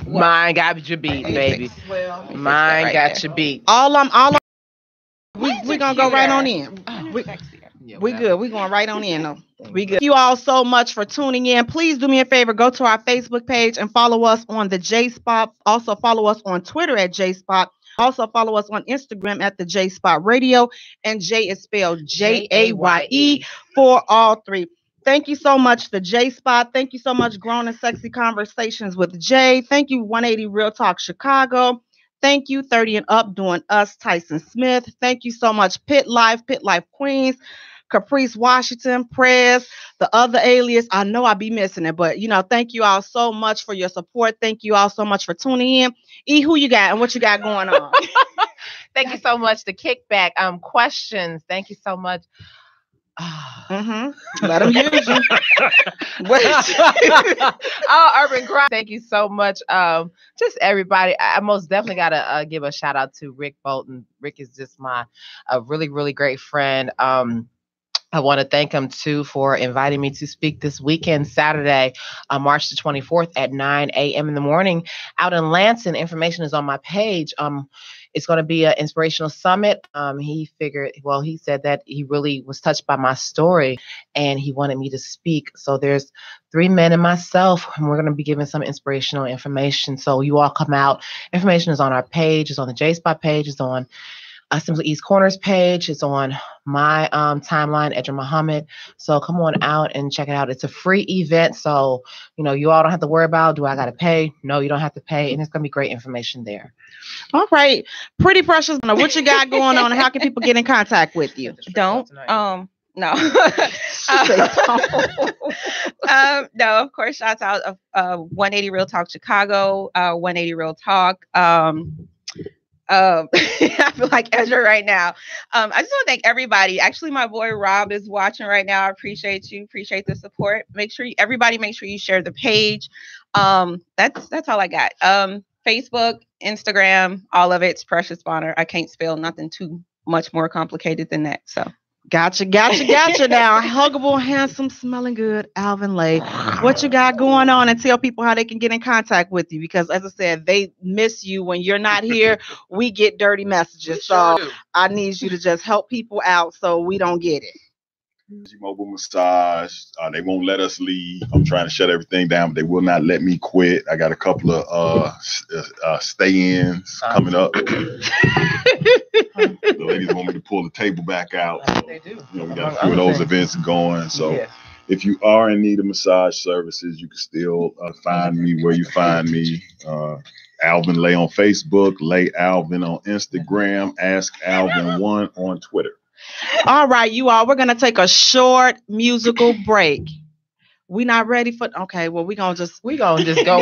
Mine got your beat, baby. Mine got your beat. All I'm. We gonna go right on in. We good. We going right on in though. We good. Thank you all so much for tuning in. Please do me a favor. Go to our Facebook page and follow us on the Jaye Spot. Also follow us on Twitter at Jaye Spot. Also follow us on Instagram at the Jaye Spot Radio. And Jay is spelled Jaye for all three. Thank you so much, the Jaye Spot. Thank you so much, Grown and Sexy Conversations with Jay. Thank you, 180 Real Talk Chicago. Thank you, 30 and Up Doing Us, Tyson Smith. Thank you so much, Pit Life Queens, Caprice Washington, Prez, the other alias. I know I be missing it, but thank you all so much for your support. Thank you all so much for tuning in. E, who you got and what you got going on? Thank you so much. The kickback questions. Thank you so much. Let them use you. Urban Grind. Thank you so much. Just everybody. I most definitely gotta give a shout out to Rick Bolton. Rick is just a really, really great friend. I want to thank him too for inviting me to speak this weekend, Saturday, March the 24th at 9 a.m. in the morning out in Lansing. Information is on my page. It's going to be an inspirational summit. He said that he really was touched by my story and he wanted me to speak. So there's 3 men and myself, and we're going to be giving some inspirational information. So you all come out. Information is on our page. It's on the Jaye Spot page. It's on Simply East Corners page. It's on my timeline, Edra Muhammad. So come on out and check it out. It's a free event. So, you all don't have to worry about, do I got to pay? No, you don't have to pay. And it's going to be great information there. All right. Pretty Precious. What you got going on and how can people get in contact with you? No. No, of course, shouts out of 180 Real Talk Chicago, 180 Real Talk. I feel like Ezra right now. I just want to thank everybody. Actually, my boy Rob is watching right now. I appreciate you. Appreciate the support. Make sure you share the page. That's all I got. Facebook, Instagram, all of it's Precious Bonner. I can't spell nothing too much more complicated than that. So. Gotcha now. Huggable, handsome, smelling good, Alvin Lay. What you got going on, and tell people how they can get in contact with you, because as I said, they miss you when you're not here. We get dirty messages. So I need you to just help people out so we don't get it. Mobile massage. They won't let us leave. I'm trying to shut everything down, but they will not let me quit. I got a couple of stay-ins coming up. The ladies want me to pull the table back out. They do. We got a few of those events going. So if you are in need of massage services, you can still find me where you find me. Alvin Lay on Facebook, Lay Alvin on Instagram, Ask Alvin 1 on Twitter. All right, you all, we're going to take a short musical break. We not ready for, okay, well, we gonna just go.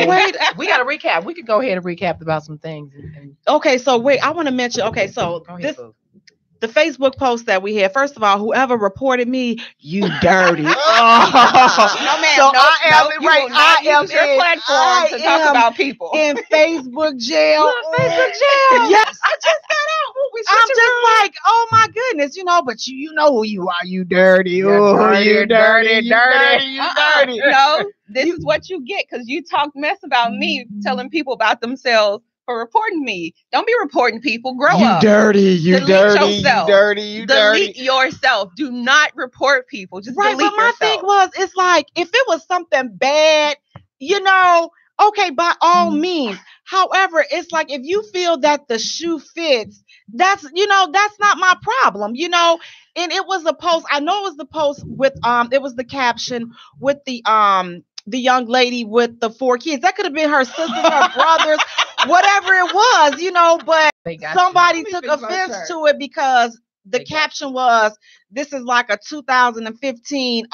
Wait, we got to recap. We could go ahead and recap about some things. Okay, so wait, I want to mention, the Facebook post that we had. First of all, whoever reported me, you dirty. No, man. I am your platform to talk about people in Facebook jail. Facebook jail. Yes, I just got out. I'm just like, oh my goodness, but you know who you are. You dirty. You're dirty. No, this is what you get because you talk mess about me, telling people about themselves for reporting me. Don't be reporting people. Grow up. Delete yourself. You delete yourself. Do not report people. Just delete yourself. But my thing was, it's like if it was something bad, okay, by all means. However, it's like if you feel that the shoe fits, that's not my problem, And it was a post. I know it was the post with it was the caption with the young lady with the 4 kids. That could have been her sisters, her brothers, whatever it was, but somebody took offense to it because the caption was, this is like a 2015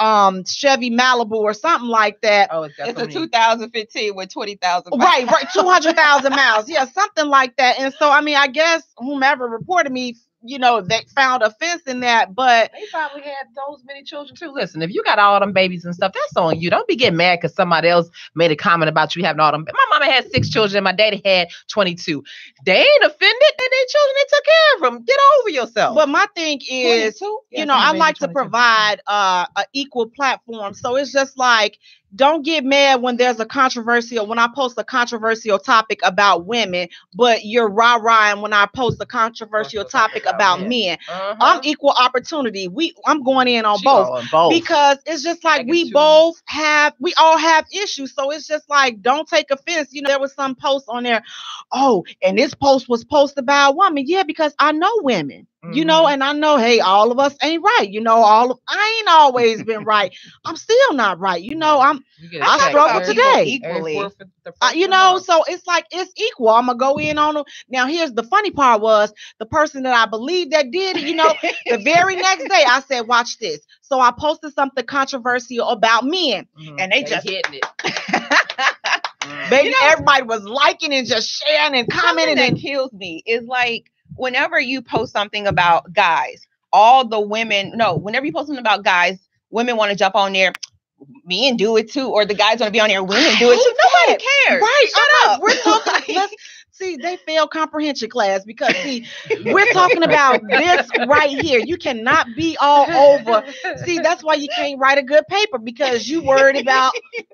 Chevy Malibu or something like that. Oh, it's a 2015 with 20,000 miles. Right, 200,000 miles. Yeah, something like that. And so, I guess whomever reported me, they found offense in that, but they probably had those many children too. Listen, if you got all them babies and stuff, that's on you. Don't be getting mad because somebody else made a comment about you having all them. My mama had 6 children and my daddy had 22. They ain't offended. They children, they took care of them. Get over yourself. But my thing is, I like to provide an equal platform. So it's just like, don't get mad when there's a controversial, when I post a controversial topic about women, but you're rah-rahing when I post a controversial topic about men. I'm equal opportunity. I'm going in on both because it's just like we all have issues. So it's just like, don't take offense. You know, there was some posts on there. Oh, and this post was posted by a woman. Yeah, because I know women. You know, and I know, hey, all of us ain't right. You know, I ain't always been right. I'm still not right. You know, I struggle today. Equally. You know, so it's like, it's equal. I'm gonna go in on them. Now, here's the funny part was the person that I believe that did it, you know, the very next day I said, watch this. So I posted something controversial about men, and they just hitting it. Baby, everybody was liking and just sharing and commenting. That kills me is like, whenever you post something about guys, whenever you post something about guys, women want to jump on there. Men do it too, or the guys want to be on there. Women do it too. Nobody cares. Right? Shut up. We're talking. See, they failed comprehension class because we're talking about this right here. You cannot be all over. See, that's why you can't write a good paper because you worried about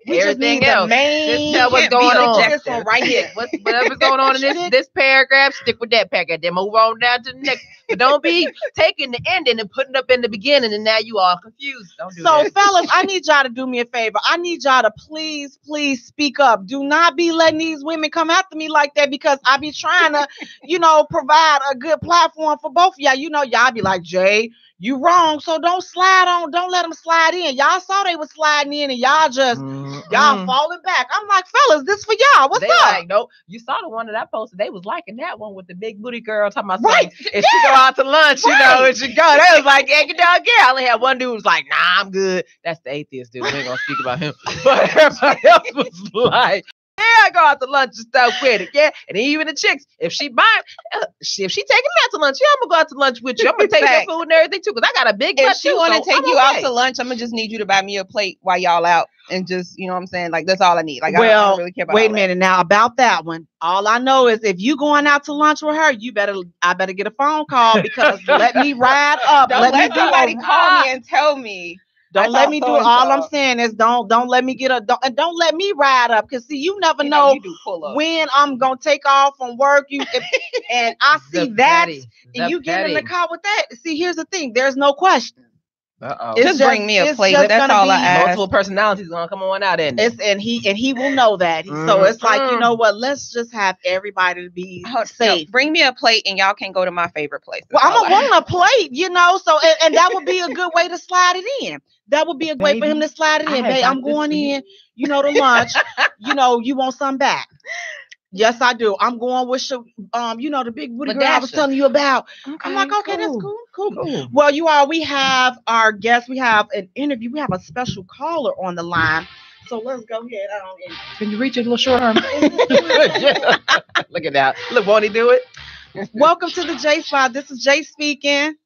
everything else. Just tell what's going on. This one right here. Whatever's going on in this paragraph, stick with that paragraph. Then move on down to the next. But don't be taking the ending and putting it up in the beginning, and now you all confused. Don't do that. So, fellas, I need y'all to do me a favor. I need y'all to please speak up. Do not be letting these women come after me like that because I be trying to, you know, provide a good platform for both of y'all. You know, y'all be like, Jay, you wrong. So don't let them slide in. Y'all saw they was sliding in and y'all just, y'all falling back. I'm like, fellas, this for y'all. What's up? Like, nope. You saw the one that I posted. They was liking that one with the big booty girl talking about something. If she go out to lunch, you know, and she go, they was like, yeah, I only had one dude who was like, nah, I'm good. That's the atheist dude. We ain't gonna speak about him. But everybody else was like, yeah, I go out to lunch and stuff with it. Yeah. And even the chicks, if she taking me out to lunch, yeah, I'm gonna go out to lunch with you. I'm gonna take your food and everything too, because I got a big butt. If she want to take you out to lunch, I'm gonna just need you to buy me a plate while y'all out and just, you know what I'm saying? Like, that's all I need. Like, I don't really care about wait a minute now about that one. All I know is if you going out to lunch with her, I better get a phone call because let me ride up. Don't let somebody call me and tell me. Don't let me do it. All I'm saying is don't let me don't let me ride up because see, you never know when I'm gonna take off from work. And I see that and you get in the car with that. See, here's the thing. There's no question. Just bring me a plate. That's all I ask. Multiple personalities gonna come on out in it. And he will know that. So it's like, you know what? Let's just have everybody to be safe. No, bring me a plate and y'all can go to my favorite place. Well, I'm gonna want a plate, you know. So and that would be a good way to slide it in. That would be a way for him to slide it in. Babe, I'm going in, you know, to lunch. You know, you want some back. Yes, I do. I'm going with you know, the big booty girl I was telling you about. Okay, I'm like, okay, that's cool. Well, you all, we have our guest. We have an interview. We have a special caller on the line. So let's go ahead. Can you reach your little short arm? Look at that. Look, won't he do it? Welcome to the Jaye Spot. This is Jay speaking.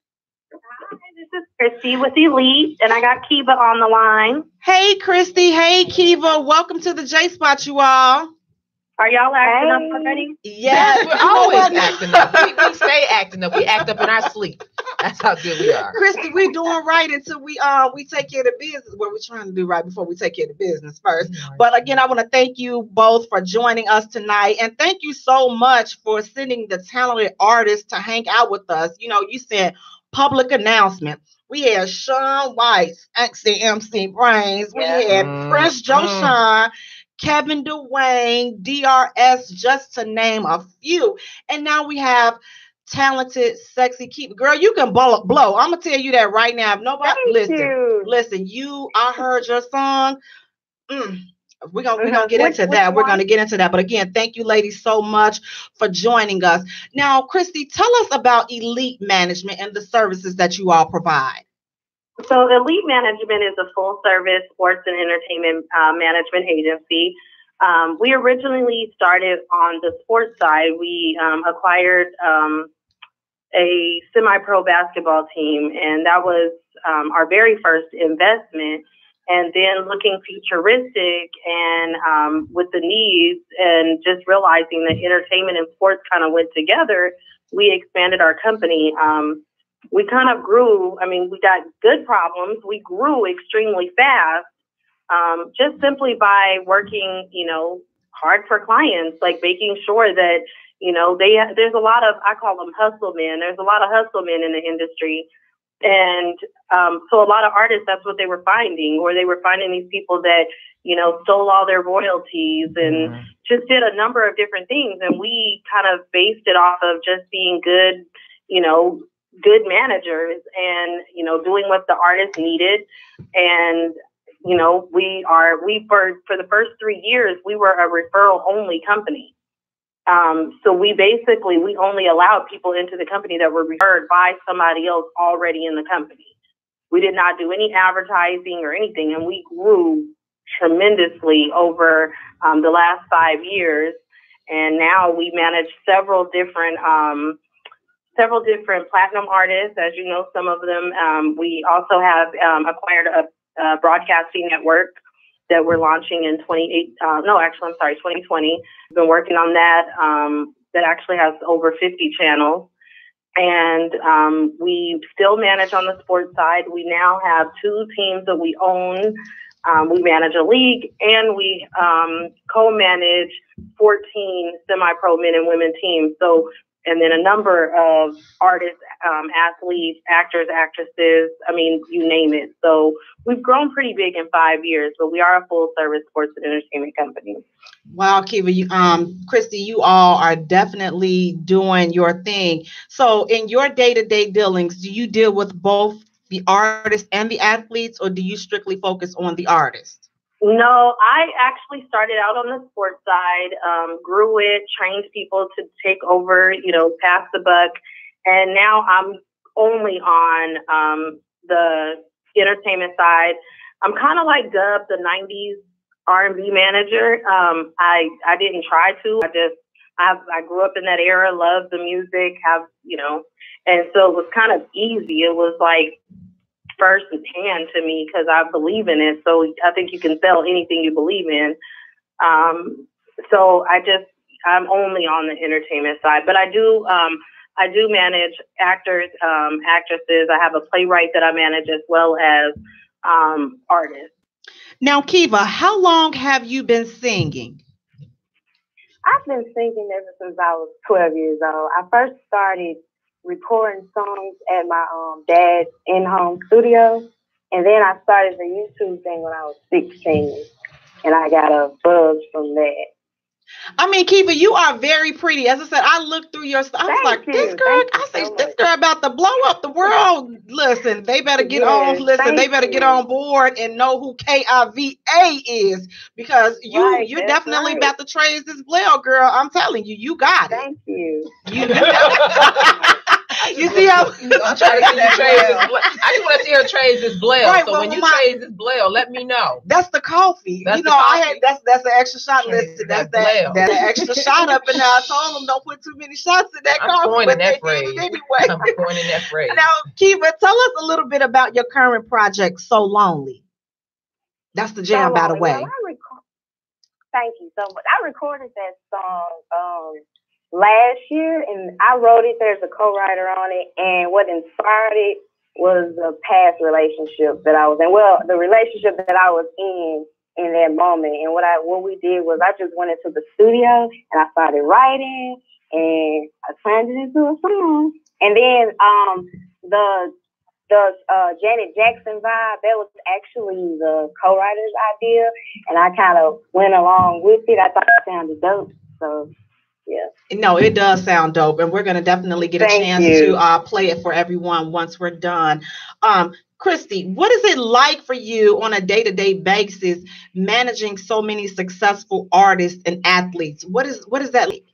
Hi, this is Christy with Elite, and I got Kiva on the line. Hey, Christy. Hey, Kiva. Welcome to the Jaye Spot, you all. Are y'all acting up already? Yes, we're always acting up. We stay acting up. We act up in our sleep. That's how good we are. Christy, we doing right until we take care of the business. What we're trying to do right before we take care of the business first. But again, I want to thank you both for joining us tonight. And thank you so much for sending the talented artists to hang out with us. You know, you sent public announcement. We had Sean Weiss, MC Brains. We had Prince Joshawn, Kevin Dwayne, DRS, just to name a few. And now we have talented, sexy Kiva. Girl, you can blow. I'm gonna tell you that right now. If nobody listen, I heard your song. We're gonna get into that. We're gonna get into that. But again, thank you, ladies, so much for joining us. Now, Christy, tell us about Elite Management and the services that you all provide. So Elite Management is a full-service sports and entertainment management agency. We originally started on the sports side. We acquired a semi-pro basketball team, and that was our very first investment. And then looking futuristic and with the needs and just realizing that entertainment and sports kind of went together, we expanded our company. We kind of grew. I mean, we got good problems. We grew extremely fast. just simply by working, you know, hard for clients, like making sure that, you know, there's a lot of, I call them hustle men. There's a lot of hustle men in the industry. And so a lot of artists, that's what they were finding, or they were finding these people that, you know, stole all their royalties and just did a number of different things. And we kind of based it off of just being good, you know, good managers and, you know, doing what the artist needed. And, you know, for the first 3 years, we were a referral only company. So we only allowed people into the company that were referred by somebody else already in the company. We did not do any advertising or anything, and we grew tremendously over the last 5 years. And now we manage several different platinum artists. As you know, some of them. We also have acquired a broadcasting network that we're launching in 2020. We've been working on that. That actually has over 50 channels. And we still manage on the sports side. We now have 2 teams that we own. We manage a league, and we co-manage 14 semi-pro men and women teams. So, and then a number of artists, athletes, actors, actresses, I mean, you name it. So we've grown pretty big in 5 years, but we are a full-service sports and entertainment company. Wow, Kiva, Christy, you all are definitely doing your thing. So in your day-to-day dealings, do you deal with both the artists and the athletes, or do you strictly focus on the artists? No, I actually started out on the sports side, grew it, trained people to take over, you know, pass the buck. And now I'm only on the entertainment side. I'm kind of like dubbed the 90s R&B manager. I didn't try to. I grew up in that era, loved the music, and so it was kind of easy. It was like first hand to me because I believe in it. So I think you can sell anything you believe in. So I'm only on the entertainment side, but I do manage actors, actresses. I have a playwright that I manage as well as artists. Now, Kiva, how long have you been singing? I've been singing ever since I was 12 years old. I first started recording songs at my dad's in-home studio, and then I started the YouTube thing when I was 16, and I got a buzz from that. I mean, Kiva, you are very pretty. As I said, I looked through your stuff. I was like, this girl, this girl about to blow up the world. Listen, they better get on. Listen, they better get on board and know who KIVA is, because you're definitely about to trade this bell, girl. I'm telling you, you got it. Thank you. You see how I'm trying to see you trade this bell. I just want to see her trade this bell. Right, so when you trade this bell, let me know. That's the coffee. That's an extra shot listed. That's an extra shot up, and I told them don't put too many shots in that coffee. I'm going in that phrase. Now, Kiva, tell us a little bit about your current project, So Lonely. That's the jam, by the way. Thank you so much. I recorded that song last year, and I wrote it. There's a co-writer on it, and what inspired it was a past relationship that I was in. Well, the relationship that I was in that moment. And what we did was I just went into the studio and I started writing, and I turned it into a song. And then the Janet Jackson vibe, that was actually the co-writer's idea, and I kind of went along with it. I thought it sounded dope, so. Yeah. No, it does sound dope, and we're going to definitely get a chance to play it for everyone once we're done. Christy, what is it like for you on a day-to-day basis managing so many successful artists and athletes? What is that like?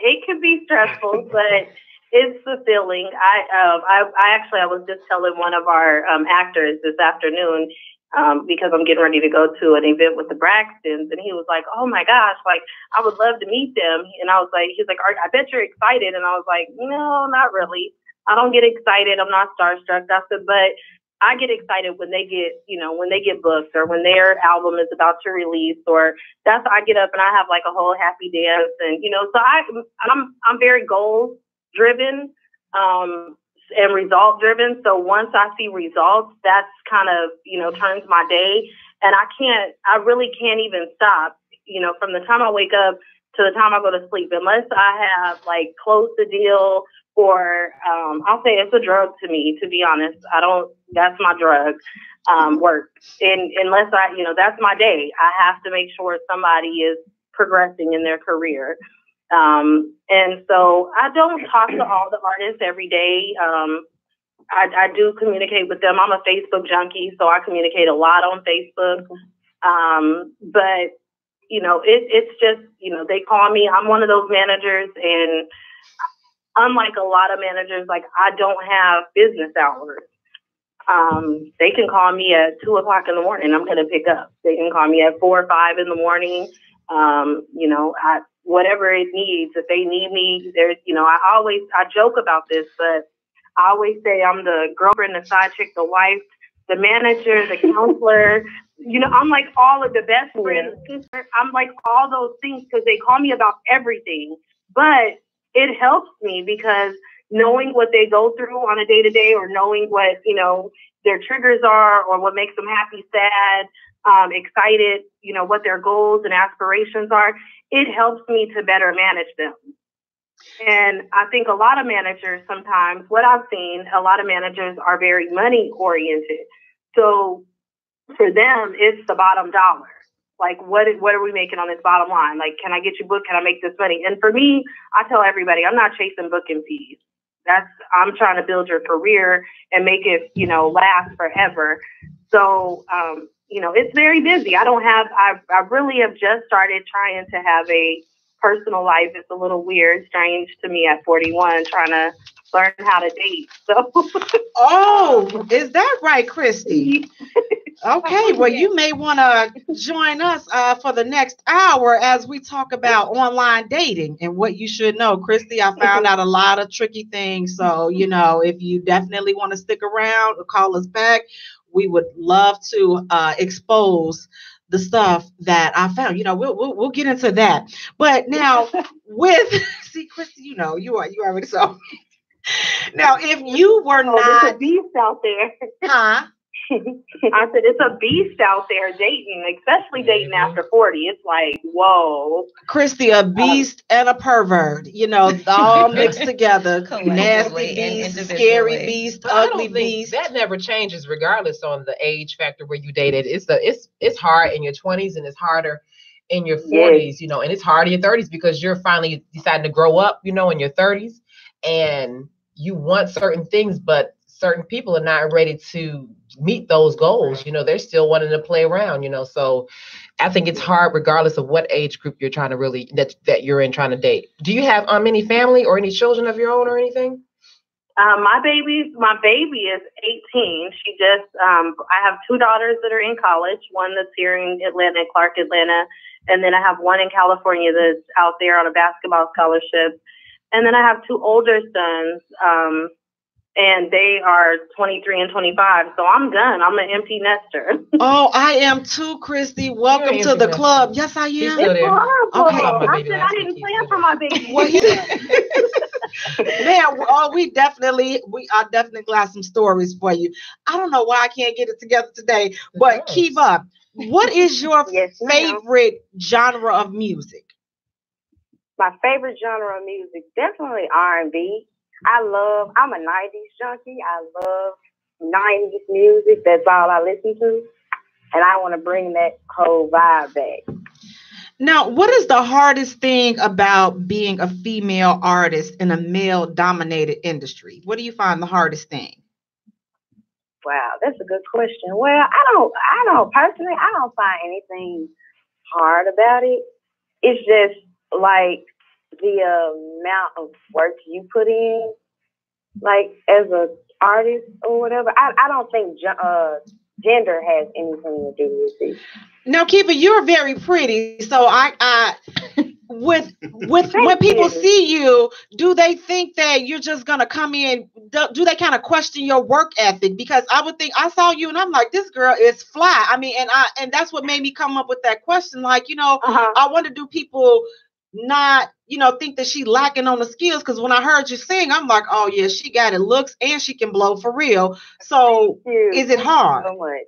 It can be stressful, but it's fulfilling. I was just telling one of our actors this afternoon, because I'm getting ready to go to an event with the Braxtons, and he was like, "Oh my gosh, like I would love to meet them." And I was like, he's like, "I bet you're excited." And I was like, "No, not really. I don't get excited. I'm not starstruck." I said, "But I get excited when they get booked, or when their album is about to release, or I get up and I have like a whole happy dance, and so I'm very goal driven. and result driven. So once I see results, that's kind of, turns my day. And I really can't even stop, from the time I wake up to the time I go to sleep, unless I have like closed the deal or I'll say it's a drug to me, to be honest. That's my drug, work. And unless that's my day. I have to make sure somebody is progressing in their career. And so I don't talk to all the artists every day. I do communicate with them. I'm a Facebook junkie, so I communicate a lot on Facebook. But, it's just, they call me. I'm one of those managers, and unlike a lot of managers, like, I don't have business hours. They can call me at 2:00 in the morning. I'm going to pick up. They can call me at 4 or 5 in the morning. Whatever it needs. If they need me, there's, I joke about this, but I always say I'm the girlfriend, the side chick, the wife, the manager, the counselor. I'm like all of the best friends, sister. I'm like all those things because they call me about everything. But it helps me because knowing what they go through on a day-to-day, or knowing what, their triggers are, or what makes them happy, sad, excited, what their goals and aspirations are, it helps me to better manage them. And I think a lot of managers, sometimes what I've seen, a lot of managers are very money oriented. So for them, it's the bottom dollar. Like, what are we making on this bottom line? Like, can I get you booked? Can I make this money? And for me, I tell everybody, I'm not chasing booking fees. I'm trying to build your career and make it, last forever. So, it's very busy. I really have just started trying to have a personal life. It's a little weird, strange to me at 41, trying to learn how to date. So, oh, is that right, Christy? Okay, well, you may want to join us for the next hour as we talk about online dating and what you should know. Christy, I found out a lot of tricky things. So, if you definitely want to stick around or call us back, we would love to expose the stuff that I found. We'll get into that. But now see, Christy, you already saw. Now, if you were not, there's a beast out there. Huh? I said it's a beast out there dating, especially dating after 40. It's like, whoa. Christy, a beast and a pervert, all mixed together. Nasty beast, scary beast, ugly beast. That never changes regardless on the age factor where you dated. It's hard in your 20s and it's harder in your 40s, and it's hard in your 30s because you're finally deciding to grow up, in your 30s, and you want certain things, but certain people are not ready to meet those goals. They're still wanting to play around, so I think it's hard regardless of what age group you're trying to really, that you're in trying to date. Do you have any family or any children of your own or anything? My baby is 18. She just, I have 2 daughters that are in college, one that's here in Atlanta, Clark, Atlanta. And then I have one in California that's out there on a basketball scholarship. And then I have 2 older sons, and they are 23 and 25. So I'm done. I'm an empty nester. Oh, I am too, Christy. Welcome to the club. Yes, I am. It's horrible. Okay. I didn't plan for my baby. Man, I definitely got some stories for you. I don't know why I can't get it together today, but keep up. What is your favorite genre of music? My favorite genre of music, definitely R&B. I'm a 90s junkie. I love 90s music. That's all I listen to. And I want to bring that whole vibe back. Now, what is the hardest thing about being a female artist in a male-dominated industry? What do you find the hardest thing? Wow, that's a good question. Well, I don't personally, I don't find anything hard about it. It's just like the amount of work you put in, like as an artist or whatever. I don't think gender has anything to do with it. Now, Kiva, you're very pretty. So when people see you, do they think that you're just gonna come in? Do they kind of question your work ethic? Because I would think, I saw you and I'm like, this girl is fly. I mean, and that's what made me come up with that question. Like, I wonder, do people not think that she lacking on the skills. Because when I heard you sing, I'm like, oh yeah, she got it, looks, and she can blow for real. So is it hard? So much.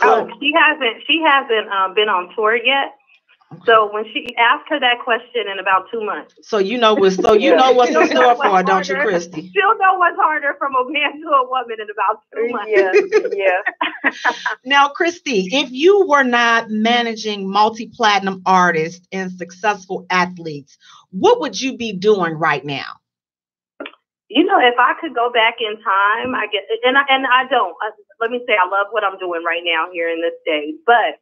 Oh, she hasn't been on tour yet. So when she asked her that question in about 2 months. So you know what's in store for her, don't you, Christy? She'll know what's harder from a man to a woman in about 2 months. Yeah. Now, Christy, if you were not managing multi-platinum artists and successful athletes, what would you be doing right now? If I could go back in time, I guess, and I don't. Let me say, I love what I'm doing right now here in this day. But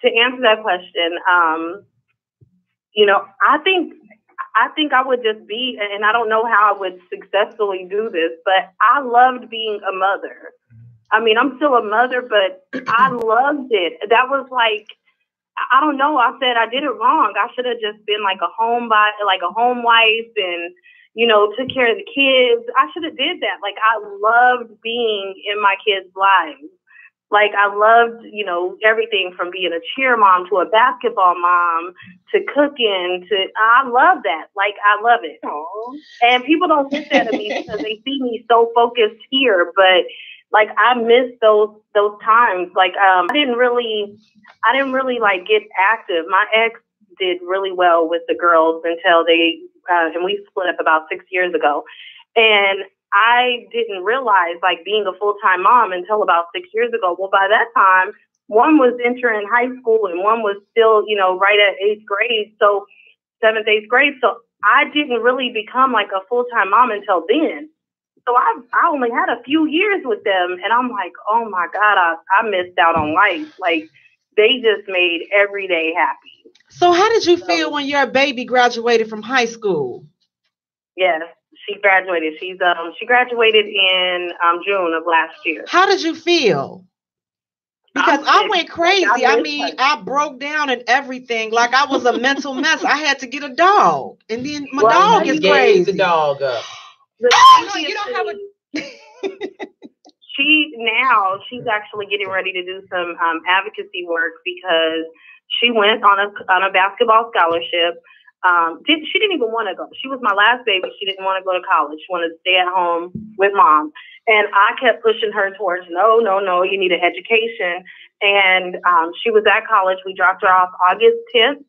to answer that question, I think I would just be, and I don't know how I would successfully do this, but I loved being a mother. I mean, I'm still a mother, but I loved it. That was like, I don't know. I said I did it wrong. I should have just been like a home wife and, took care of the kids. I should have did that. Like, I loved being in my kids' lives. Like, I loved, everything from being a cheer mom to a basketball mom to cooking I love that. Like, I love it. Aww. And people don't get that of me because they see me so focused here. But like, I miss those times. Like, I didn't really like get active. My ex did really well with the girls until and we split up about 6 years ago. And I didn't realize like being a full-time mom until about 6 years ago. Well, by that time, one was entering high school and one was still, right at 8th grade. So 7th, 8th grade. So I didn't really become like a full-time mom until then. So I only had a few years with them. And I'm like, oh my God, I missed out on life. Like, they just made every day happy. So how did you feel when your baby graduated from high school? Yes. She graduated. She graduated in June of last year. How did you feel? Because I went crazy. I broke down and everything. Like, I was a mental mess. I had to get a dog, and then my dog is crazy. The dog up. You don't have a. She's actually getting ready to do some advocacy work because she went on a basketball scholarship. She didn't even want to go. She was my last baby. She didn't want to go to college. She wanted to stay at home with mom. And I kept pushing her towards, no, you need an education. And she was at college. We dropped her off August 10th.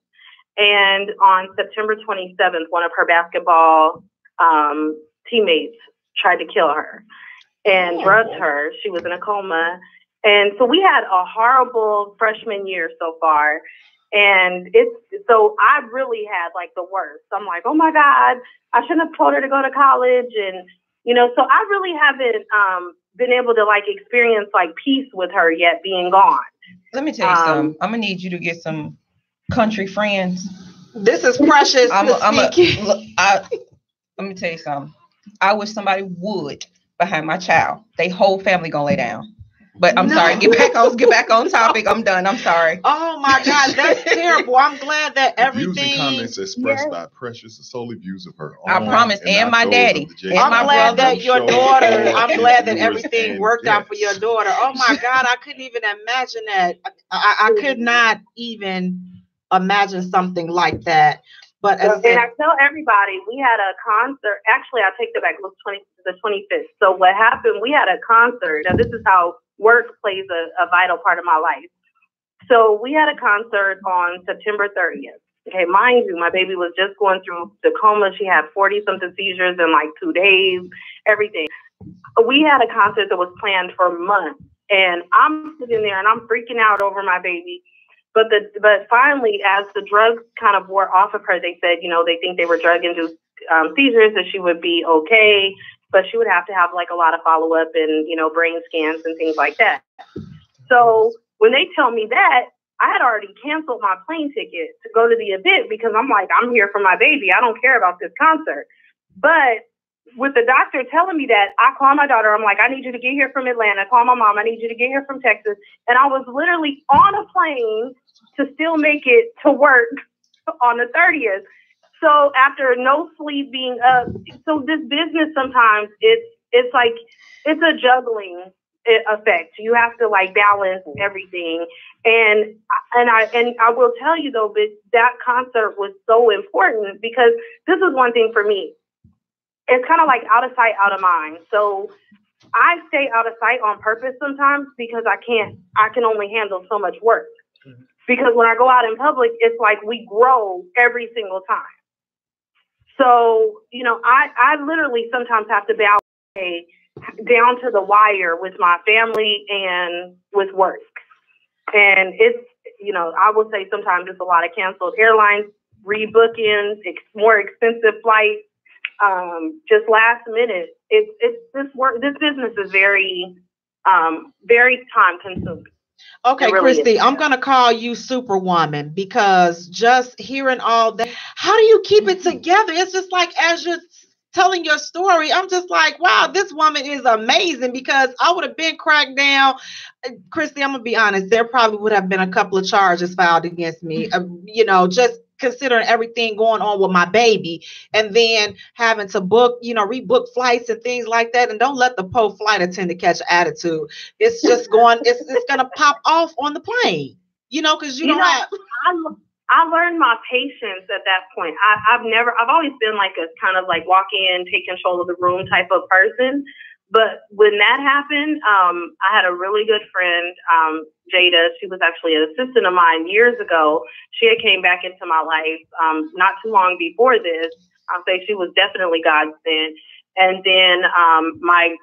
And on September 27th, one of her basketball teammates tried to kill her and drugged her. She was in a coma. And so we had a horrible freshman year so far. And so I really had like the worst. I'm like, oh my God, I shouldn't have told her to go to college. And, so I really haven't been able to like experience like peace with her yet being gone. Let me tell you something. I'm going to need you to get some country friends. This is precious. Let me tell you something. I wish somebody would behind my child. They whole family going to lay down. But I'm sorry. Get back on topic. I'm done. I'm sorry. Oh my God, that's terrible. I'm glad that everything. Views and comments expressed by Precious are solely views of her own. I promise, and my daddy. I'm glad that your daughter. I'm glad that everything worked out for your daughter. Oh my God, I couldn't even imagine that. I could not even imagine something like that. But and I tell everybody, we had a concert. Actually, I take that back. It was the 25th. So what happened? We had a concert. Now this is how work plays a vital part of my life. So we had a concert on September 30th. Okay, mind you, my baby was just going through the coma. She had 40-something seizures in like 2 days, everything. We had a concert that was planned for months. And I'm sitting there and I'm freaking out over my baby. But finally, as the drugs kind of wore off of her, they said, they think they were drug-induced seizures, that she would be okay. But she would have to have like a lot of follow up and, brain scans and things like that. So when they tell me that, I had already canceled my plane ticket to go to the event because I'm like, I'm here for my baby. I don't care about this concert. But with the doctor telling me that, I call my daughter. I'm like, I need you to get here from Atlanta. Call my mom. I need you to get here from Texas. And I was literally on a plane to still make it to work on the 30th. So after no sleep, being up, so this business sometimes it's like it's a juggling effect. You have to like balance everything. And I will tell you though, but that concert was so important because this is one thing for me. It's kind of like out of sight, out of mind. So I stay out of sight on purpose sometimes because I can only handle so much work. Because when I go out in public, it's like we grow every single time. So, you know, I literally sometimes have to balance down to the wire with my family and with work. And it's, you know, I would say sometimes it's a lot of canceled airlines, rebookings, more expensive flights, just last minute. This business is very, very time consuming. Okay, really Christy, I'm going to call you Superwoman because just hearing all that, how do you keep it together? It's just like as you're telling your story, I'm just like, wow, this woman is amazing because I would have been cracked down. Christy, I'm going to be honest, there probably would have been a couple of charges filed against me, you know, just considering everything going on with my baby and then having to book, you know, rebook flights and things like that. And don't let the poor flight attendant catch an attitude. It's just going, it's going to pop off on the plane, you know, because you don't have. I learned my patience at that point. I've always been like a kind of like walk in, take control of the room type of person. But when that happened, I had a really good friend, Jada. She was actually an assistant of mine years ago. She had came back into my life not too long before this. I'll say she was definitely God's sent. And then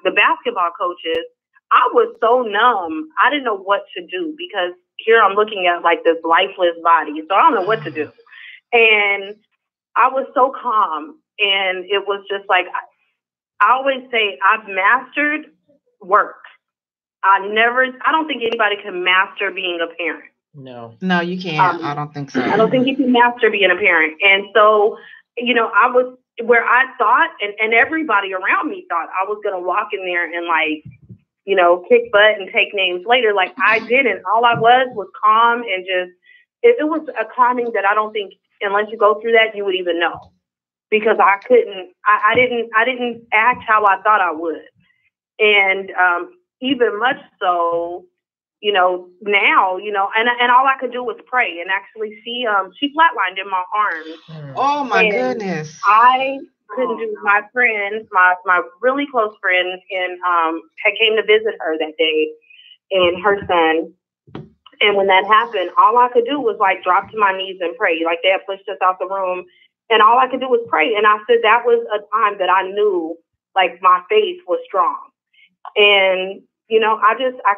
the basketball coaches, I was so numb. I didn't know what to do because here I'm looking at like this lifeless body. So I don't know what to do. And I was so calm. And it was just like, I always say I've mastered work. I don't think anybody can master being a parent. No, you can't. I don't think so. I don't think you can master being a parent. And so, you know, I was where I thought, and everybody around me thought I was going to walk in there and like, you know, kick butt and take names later. Like I didn't. All I was calm and just, it was a calming that I don't think unless you go through that, you would even know. Because I didn't act how I thought I would. And even much so, you know, now, you know, and all I could do was pray and actually see, she flatlined in my arms. Oh my goodness. I couldn't do my friend, my really close friend had came to visit her that day and her son. And when that happened, all I could do was like drop to my knees and pray. Like they had pushed us out the room. And all I could do was pray. And I said that was a time that I knew like my faith was strong. And, you know, I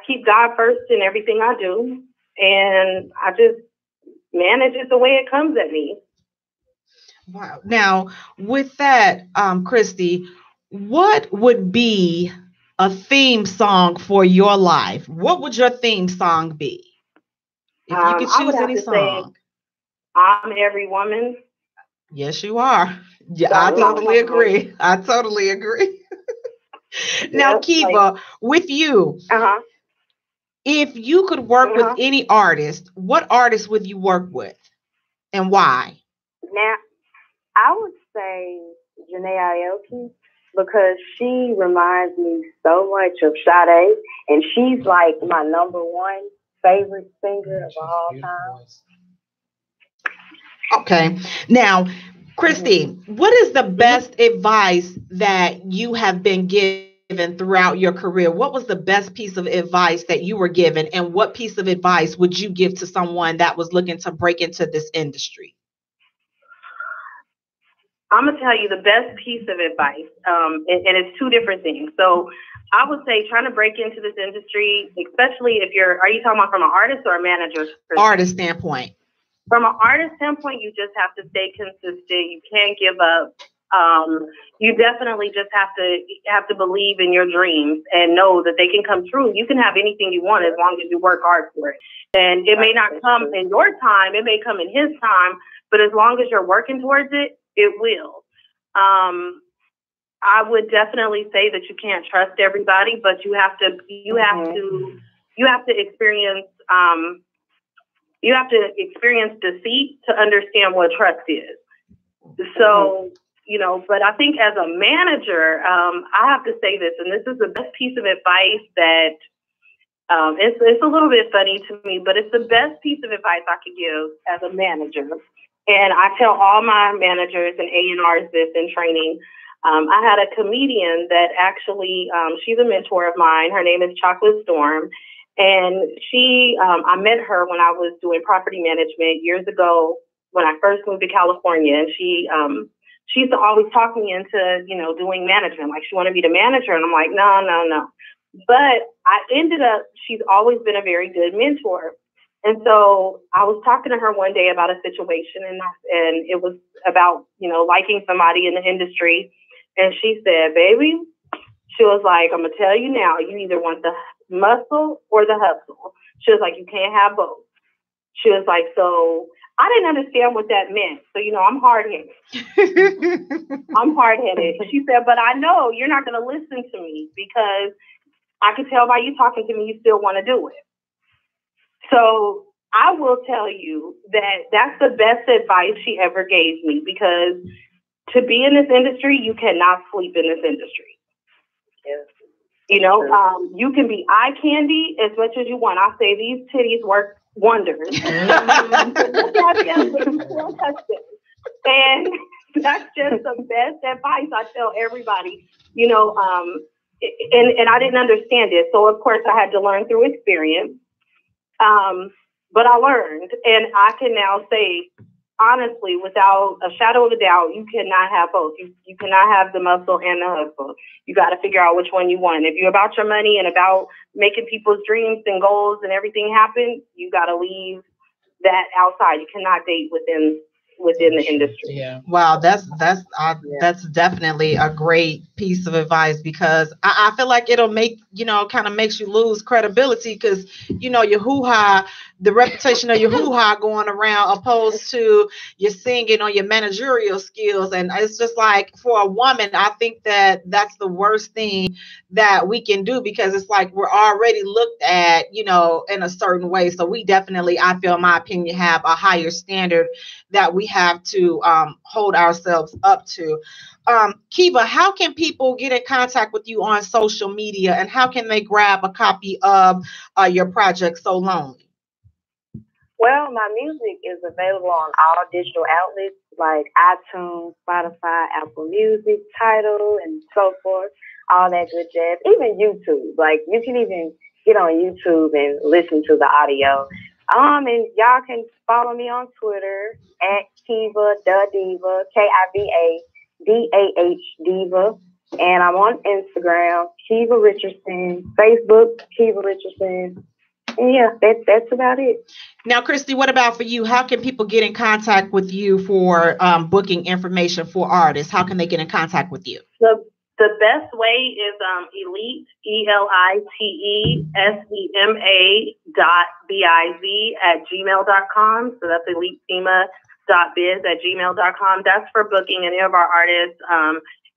keep God first in everything I do. And I just manage it the way it comes at me. Wow. Now, with that, Christy, what would be a theme song for your life? What would your theme song be? If you could choose any song. I'm Every Woman. Yes, you are. Yeah, I totally agree. I totally agree. Now, Kiva, with you, if you could work with any artist, what artist would you work with and why? Now, I would say Janae Aoki because she reminds me so much of Sade, and she's like my #1 favorite singer of all time. Okay. Now, Christy, what is the best advice that you have been given throughout your career? What was the best piece of advice that you were given? And what piece of advice would you give to someone that was looking to break into this industry? I'm going to tell you the best piece of advice, and it's two different things. So I would say trying to break into this industry, especially if are you talking about from an artist or a manager? Artist standpoint. From an artist standpoint, you just have to stay consistent. You can't give up. You definitely just have to believe in your dreams and know that they can come true. You can have anything you want as long as you work hard for it. And it may not come in your time. It may come in his time. But as long as you're working towards it, it will. I would definitely say that you can't trust everybody, but you have to experience. You have to experience deceit to understand what trust is. So, you know, but I think as a manager, I have to say this, and this is the best piece of advice that It's a little bit funny to me, but it's the best piece of advice I could give as a manager. And I tell all my managers and A&Rs this in training. I had a comedian that actually, she's a mentor of mine. Her name is Chocolate Storm. And I met her when I was doing property management years ago when I first moved to California. And she used to always talk me into, doing management. Like she wanted me to manage her. And I'm like, no. But she's always been a very good mentor. And so I was talking to her one day about a situation and it was about, liking somebody in the industry. And she said, baby, she was like, I'm going to tell you now, you either want the muscle or the hustle. She was like, you can't have both. She was like, so I didn't understand what that meant. So, I'm hard-headed. I'm hard-headed. She said, but I know you're not going to listen to me because I could tell by you talking to me, you still want to do it. So I will tell you that that's the best advice she ever gave me, because to be in this industry, you cannot sleep in this industry. Yes. You can be eye candy as much as you want. I say these titties work wonders. And that's just the best advice I tell everybody, and I didn't understand it. So, of course, I had to learn through experience. But I learned, and I can now say, honestly, without a shadow of a doubt, you cannot have both. You cannot have the muscle and the hustle. You got to figure out which one you want. If you're about your money and about making people's dreams and goals and everything happen, you got to leave that outside. You cannot date within the industry. Yeah. Wow, that's definitely a great piece of advice, because I feel like it'll make, kind of makes you lose credibility, because, your hoo-ha, the reputation of your hoo-ha going around, opposed to your singing or your managerial skills. And it's just like, for a woman, I think that that's the worst thing that we can do, because it's like we're already looked at, in a certain way. So we definitely, I feel, in my opinion, have a higher standard that we have to hold ourselves up to. Kiva, how can people get in contact with you on social media, and how can they grab a copy of your project So Lonely? Well, my music is available on all digital outlets like iTunes, Spotify, Apple Music, Tidal, and so forth, all that good jazz. Even YouTube. Like, you can even get on YouTube and listen to the audio. And y'all can follow me on Twitter at Kiva the Diva, KIVADAH Diva. And I'm on Instagram, Kiva Richardson, Facebook, Kiva Richardson. And yeah, that's about it. Now, Christy, what about for you? How can people get in contact with you for booking information for artists? How can they get in contact with you? The best way is elite, ELITESEMA.biz at gmail.biz. That's for booking any of our artists,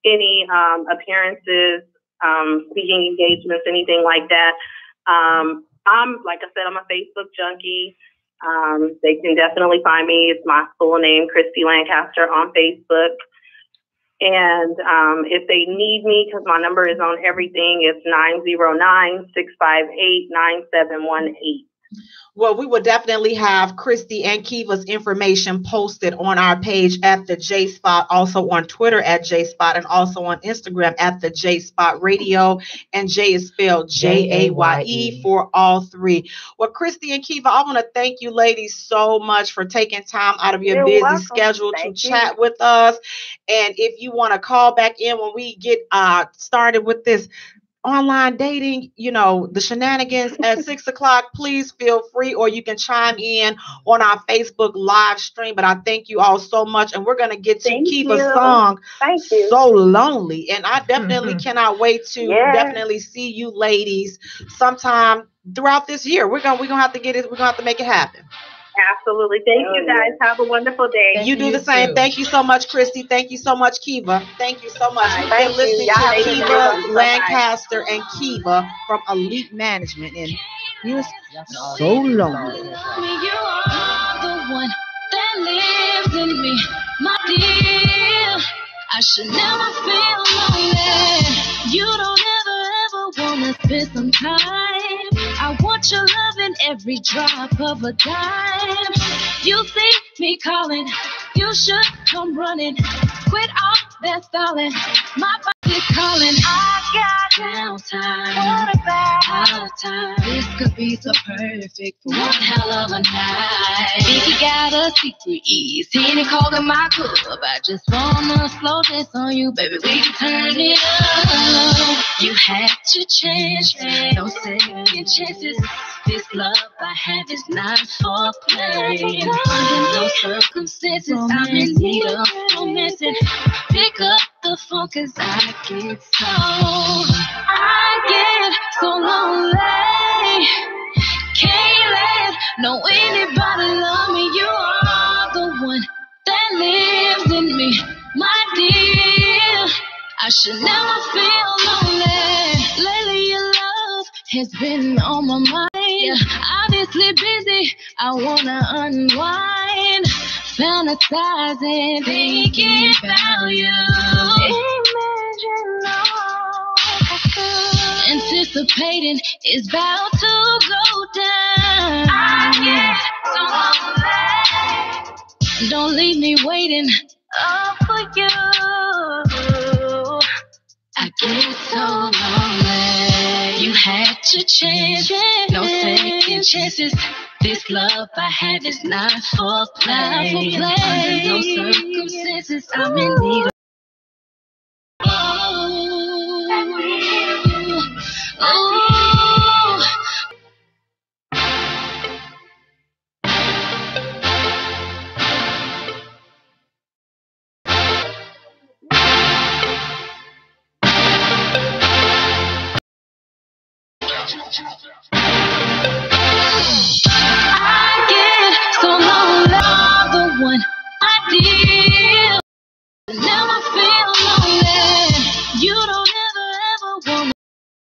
any appearances, speaking engagements, anything like that. Like I said, I'm a Facebook junkie. They can definitely find me. It's my full name, Christy Lancaster, on Facebook. And if they need me, because my number is on everything, it's 909-658-9718. Well, we will definitely have Christy and Kiva's information posted on our page at the Jaye Spot, also on Twitter at Jaye Spot, and also on Instagram at the Jaye Spot Radio. And Jaye is spelled Jaye for all three. Well, Christy and Kiva, I want to thank you ladies so much for taking time out of your busy schedule to chat with us. And if you want to call back in when we get started with this online dating, the shenanigans at 6:00, please feel free, or you can chime in on our Facebook live stream. But I thank you all so much, and we're going to get to Kiva's song, So Lonely. And I definitely cannot wait to definitely see you ladies sometime throughout this year. We're gonna have to get it. We're gonna have to make it happen. Absolutely. Thank you, guys. Have a wonderful day. You do the same. Too. Thank you so much, Christy. Thank you so much, Kiva. Thank you so much. You've been listening to Kiva Lancaster and Kiva from Elite Management. And here's So Lonely. You are the one that lives in me, my dear. I should never feel lonely. You don't ever wanna spend some time. I want your love in every drop of a dime. You see me calling, you should come running. Quit all that stalling, my body's calling. I got downtime, what about out of time? This could be so perfect for one hell of a night. Think you got a secret ease, he ain't calling my club. I just wanna slow this on you, baby, we can turn it up. You had to change, no second chances. This love I have is not for play. Under no circumstances, I'm in need of romancing. Pick up the phone, cause I get so lonely. Can't let no anybody love me. You are the one that lives in me, my dear. I should never feel lonely. Lately your love has been on my mind. Obviously busy, I wanna unwind, fantasizing, thinking about you. Imagine all anticipating is about to go down. I get so lonely. Don't leave me waiting up for you. I get so lonely. You had to change, no second chances. This love I have is not for play. Under no circumstances, I'm in need of. I get so lonely. The one I deal. Never feel lonely. You don't ever want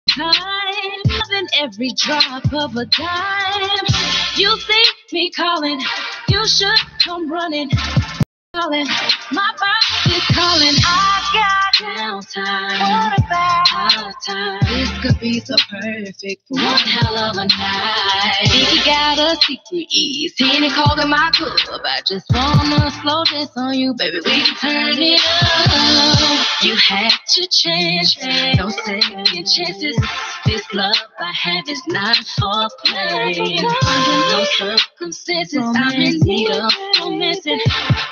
time. Loving every drop of a dime. You see me calling, you should come running. Calling, my body's calling. I got downtime, what about out of time? This could be so perfect for one hell of a night. Think you got a secret ease, he ain't calling my club. I just wanna slow this on you, baby, we can turn it up. You had to change, no second chances. This love I have is not for play. Under no circumstances, I'm in need of romancing.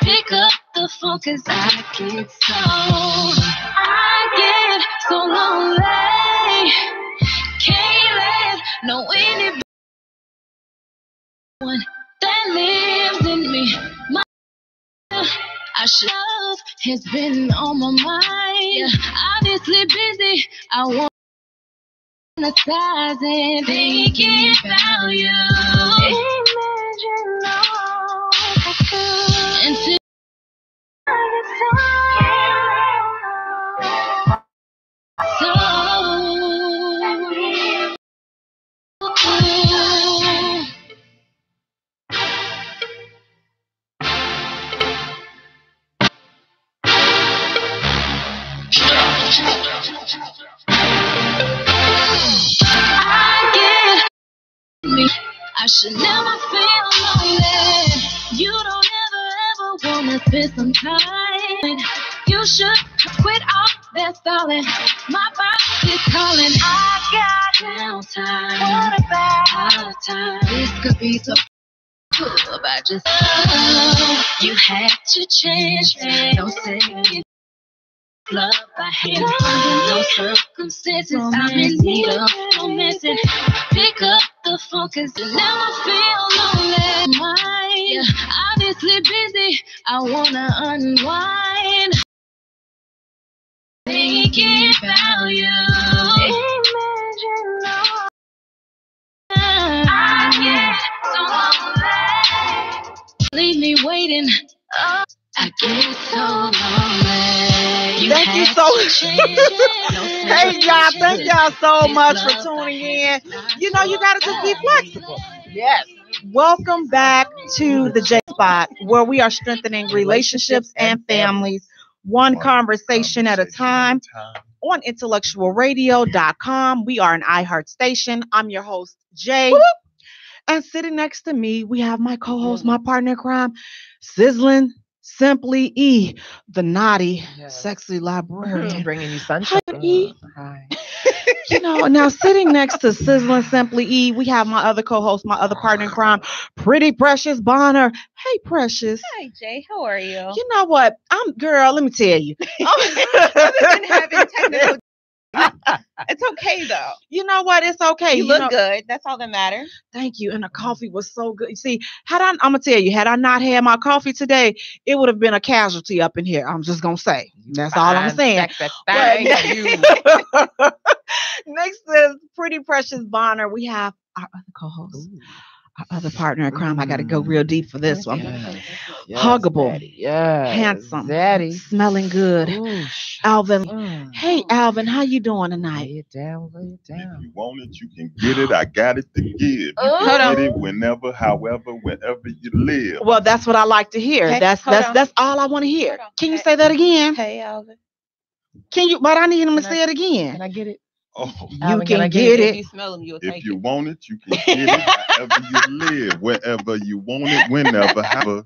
Pick up the phone, cause I get so lonely. Can't let no anybody that lives in me. My I should love has been on my mind. Obviously busy, I want fantasizing, thinking about you. Imagine all until I should never feel lonely. You don't ever wanna spend some time. You should quit all that stalling. My body's calling. I got downtime, what about out of time? This could be so cool, I just you had to change, no second. Love I had under no circumstances. I'm in need of romancing. Pick up the phone, cause you never feel lonely. My obviously busy, I wanna unwind, thinking about you. Imagine all I get so lonely. Leave me waiting. Oh, I get so lonely. Thank you so Hey y'all, thank y'all so much for tuning in. You know, you gotta just be flexible. Yes. Welcome back to the Jaye Spot, where we are strengthening relationships and families, one conversation at a time. on IntellectualRadio.com. We are an iHeart station. I'm your host, Jay. And sitting next to me, we have my co-host, my partner in crime, Sizzling Simply E, the naughty, sexy librarian. Bringing you sunshine. Hi, E. Hi. Now sitting next to Sizzling Simply E, we have my other co-host, my other partner in crime, Pretty Precious Bonner. Hey, Precious. Hi, Jay. How are you? You know what? Girl, let me tell you. Other than having technical, it's okay though. You know what? It's okay. You look good. That's all that matters. Thank you. And the coffee was so good. You see, I'm gonna tell you, had I not had my coffee today, it would have been a casualty up in here. I'm just gonna say. That's all I'm saying. Thank you. Next is Pretty Precious Bonner. We have our other co-host. Our other partner in crime. I got to go real deep for this one. Huggable, handsome, smelling good. Ooh, Alvin. Hey, Alvin, how you doing tonight? Lay it down. If you want it, you can get it. I got it to give. You Hold can on. get it whenever, however, wherever you live. Well, that's what I like to hear. Hey, That's hold all I want to hear. Hold on. Can you say that again? Hey, Alvin. Can you? But I need him to Can I- say it again. Can I get it? Oh, You Alvin, can I get If it. you smell them, you'll if take you it. want it, you can get it. However you live, wherever you want it, whenever, however.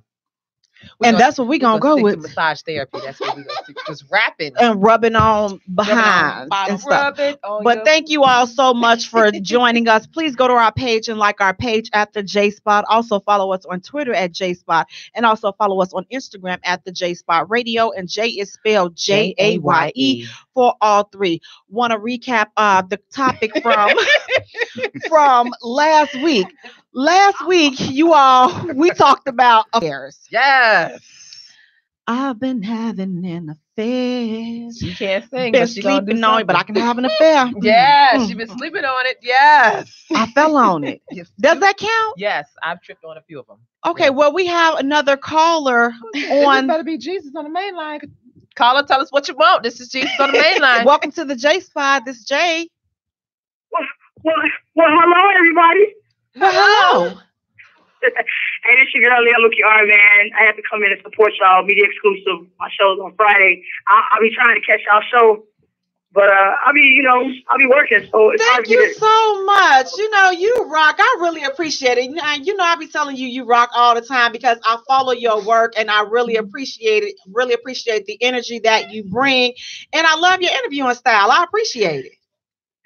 And that's what we're going to go with. Massage therapy. That's what we're going to stick. Just rapping. And rubbing on behind and stuff. But thank you all so much for joining us. Please go to our page and like our page at the Jaye Spot. Also follow us on Twitter at Jaye Spot, and also follow us on Instagram at the Jaye Spot Radio. And Jay is spelled Jaye for all three. Want to recap the topic from last week. Last week, we talked about affairs. Yes. I've been having an affair. She can't sing. Been but she gonna do sleeping on it, but I something. can have an affair. Yeah, she been sleeping on it. Yes. I fell on it. Does that count? Yes, I've tripped on a few of them. Okay, well, we have another caller This on. better be Jesus on the main line. Caller, tell us what you want. This is Jesus on the main line. Welcome to the Jaye Spot. This is Jay. Well, hello, everybody. Hello. Hey, this your girl, Leah Lucky-R, man. I have to come in and support y'all. Media exclusive. My show's on Friday. I'll be trying to catch y'all show, but I'll be working. So it's hard Thank to get you it. so much. You rock. I really appreciate it. I be telling you rock all the time because I follow your work and I really appreciate it. Really appreciate the energy that you bring. And I love your interviewing style. I appreciate it.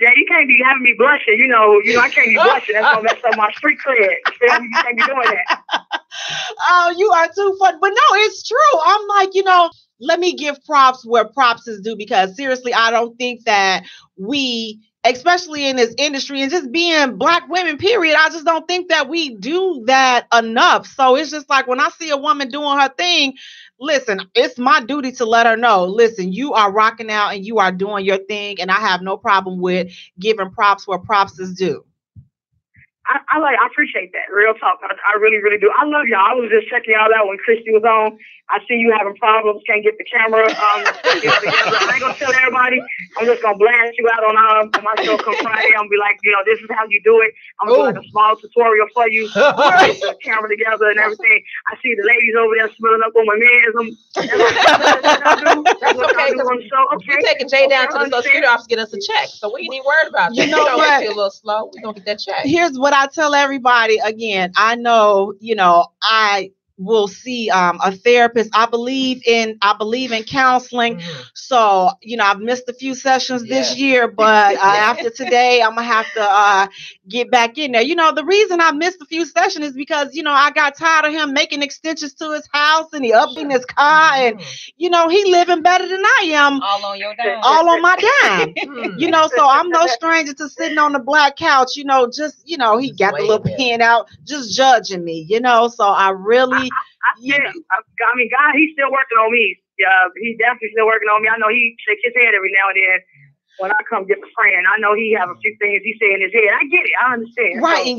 Yeah, you can't be having me blushing. You know, I can't be blushing. That's gonna mess up my street cred. You feel me? You can't be doing that. Oh, you are too fun. But no, it's true. I'm like, let me give props where props is due because seriously, I don't think that we, especially in this industry and just being Black women, period, I just don't think that we do that enough. So it's just like when I see a woman doing her thing, listen, it's my duty to let her know, listen, you are rocking out and you are doing your thing. And I have no problem with giving props where props is due. I appreciate that. Real talk. I really, really do. I love y'all. I was just checking y'all out when Christy was on. I see you having problems, can't get the camera together. I ain't gonna tell everybody. I'm just gonna blast you out on my show come Friday. I'm gonna be like, this is how you do it. I'm gonna do like a small tutorial for you. Get the camera together and everything. I see the ladies over there smelling up on my mans. That's okay. We're taking Jay down to the Social Security office to get us a check. So we ain't even worried about that. You know what? We feel a little slow. We're gonna get that check. Here's what I tell everybody again. I know, I will see a therapist. I believe in counseling. So, I've missed a few sessions this year, but after today, I'm gonna have to get back in there. The reason I missed a few sessions is because, I got tired of him making extensions to his house and he upping his car and, he living better than I am. All on your dime. All on my dime. So I'm no stranger to sitting on the black couch, he got the little pen out, just judging me, so I really, God, he's still working on me. He's definitely still working on me. I know he shakes his head every now and then when I come get a friend. I know he have a few things he say in his head. I get it. I understand. Right. So,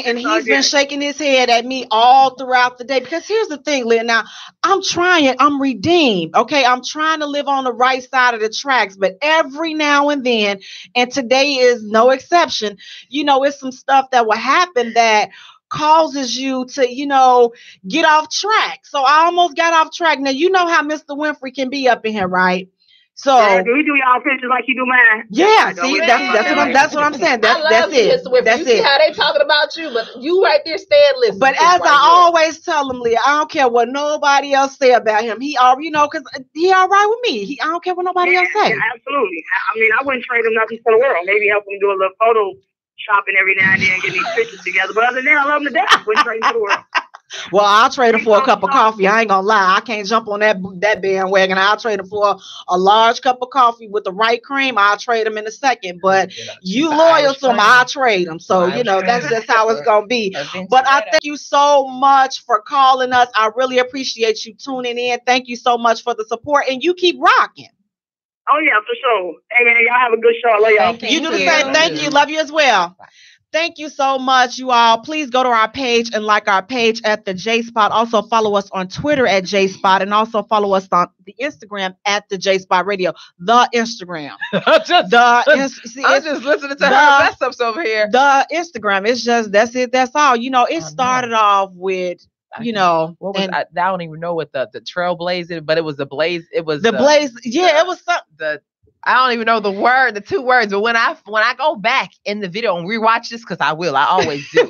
and he's been shaking his head at me all throughout the day because here's the thing, Lynn. Now, I'm redeemed. Okay. I'm trying to live on the right side of the tracks, but every now and then, and today is no exception, it's some stuff that will happen that causes you to, get off track. So I almost got off track. Now, you know how Mr. Winfrey can be up in here, right? So do we do y'all pictures like you do mine? Yeah, see, that's what I'm saying. That's it. That's you see it. how they talking about you, but you right there staying listening. But as I always tell them, Leah, I don't care what nobody else say about him. He all because he all right with me. I don't care what nobody else say. Yeah, absolutely. I mean, I wouldn't trade him nothing for the world. Maybe help him do a little photo shopping every now and then, get these pictures together. But other than that, I love him to death. Wouldn't trade him for the world. Well, I'll trade him for a cup of coffee. I ain't gonna lie. I can't jump on that bandwagon. I'll trade him for a large cup of coffee with the right cream. I'll trade him in a second. But you loyal to him, I'll trade him. So, that's just how it's gonna be. But I thank you so much for calling us. I really appreciate you tuning in. Thank you so much for the support. And you keep rocking. Oh, yeah, for sure. Hey, man, y'all have a good show. I love y'all. You do the same. Thank you. Love you as well. Thank you so much, you all. Please go to our page and like our page at the Jaye Spot. Also follow us on Twitter at Jaye Spot, and also follow us on the Instagram at the Jaye Spot Radio. The Instagram. I'm just listening to her mess ups over here. The Instagram. It's just that's it. That's all. It started off with. I don't even know what the trailblazer, but it was the blaze. It was the blaze. Yeah, it was something. I don't even know the 2 words, but when I go back in the video and rewatch this, because I always do,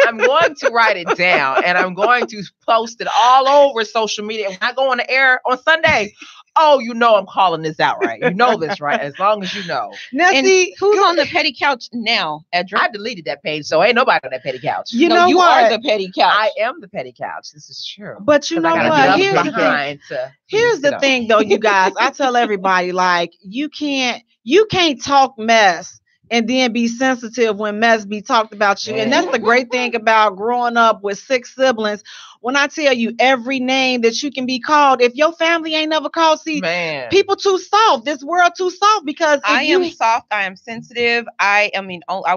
I'm going to write it down and I'm going to post it all over social media. When I go on the air on Sunday, I'm calling this out, right? You know this, right? As long as you know. Now, see, who's on the petty couch now, Edra? I deleted that page, so ain't nobody on that petty couch. You are the petty couch. I am the petty couch. This is true. But you know what? Here's the thing, though, you guys. I tell everybody, like, you can't talk mess and then be sensitive when mess be talked about you. And that's the great thing about growing up with 6 siblings. When I tell you every name that you can be called, if your family ain't never called, people too soft. This world too soft because I am soft. I am sensitive. I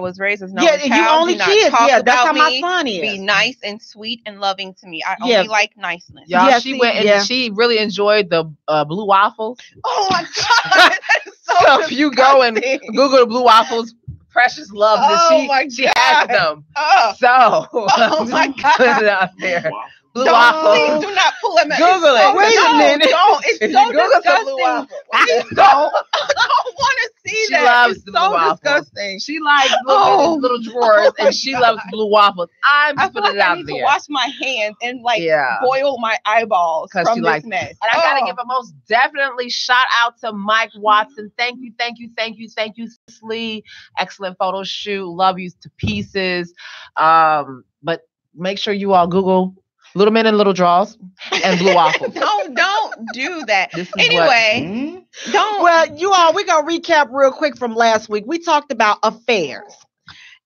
was raised as an only child. You only kids. Yeah, that's how my son is. Be nice and sweet and loving to me. I only like niceness. Y'all, she went and she really enjoyed the blue waffles. Oh my God, that is so if you go and Google the blue waffles, Precious loves it. She has them. Oh my God. Put it out there. Blue Please waffles. do not pull them. Google it. Wait a minute. Don't. It's so disgusting. I don't want to see that. She loves it's the so blue waffles. disgusting. She likes little drawers, and she loves blue waffles. I feel like I need to wash my hands and boil my eyeballs from this mess. And I gotta give a most definitely shout out to Mike Watson. Thank you, Lee. Excellent photo shoot. Love you to pieces. But make sure you all Google Little Men in Little Draws and blue waffles. Don't do that. Anyway, don't. Well, you all, we're going to recap real quick from last week. We talked about affairs.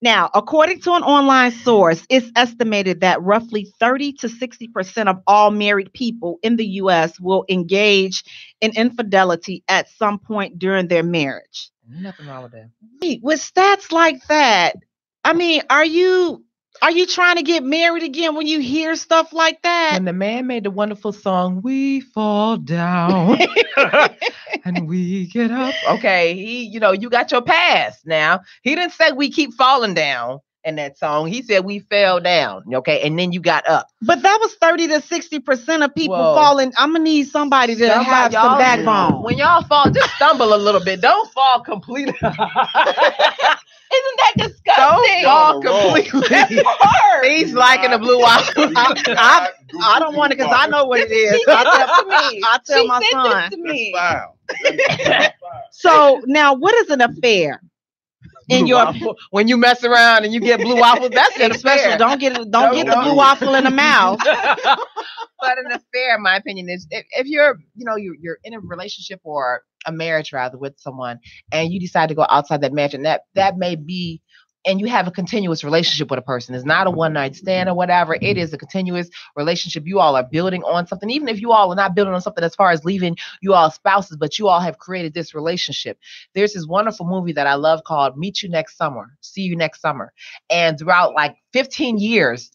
Now, according to an online source, it's estimated that roughly 30 to 60% of all married people in the U.S. will engage in infidelity at some point during their marriage. Nothing wrong with that. With stats like that, I mean, are you trying to get married again when you hear stuff like that? When the man made the wonderful song, "We Fall Down and We Get Up." Okay, you got your past now. He didn't say we keep falling down in that song. He said we fell down. Okay, and then you got up. But that was 30 to 60% of people falling. I'm gonna need somebody to have some backbone. When y'all fall, just stumble a little bit. Don't fall completely. Isn't that disgusting? Don't fall completely. He's liking the blue waffle. I don't want it because I know what it is. I tell my son. To me. So now, what is an affair? When you mess around and you get blue waffles, that's an affair. Don't get the blue waffle in the mouth. But an affair, in my opinion, is if you're in a relationship or a marriage rather with someone, and you decide to go outside that marriage, and that may be, and you have a continuous relationship with a person. It's not a one-night stand or whatever. It is a continuous relationship. You all are building on something, even if you all are not building on something as far as leaving you all spouses, but you all have created this relationship. There's this wonderful movie that I love called Meet You Next Summer, See You Next Summer. And throughout like 15 years,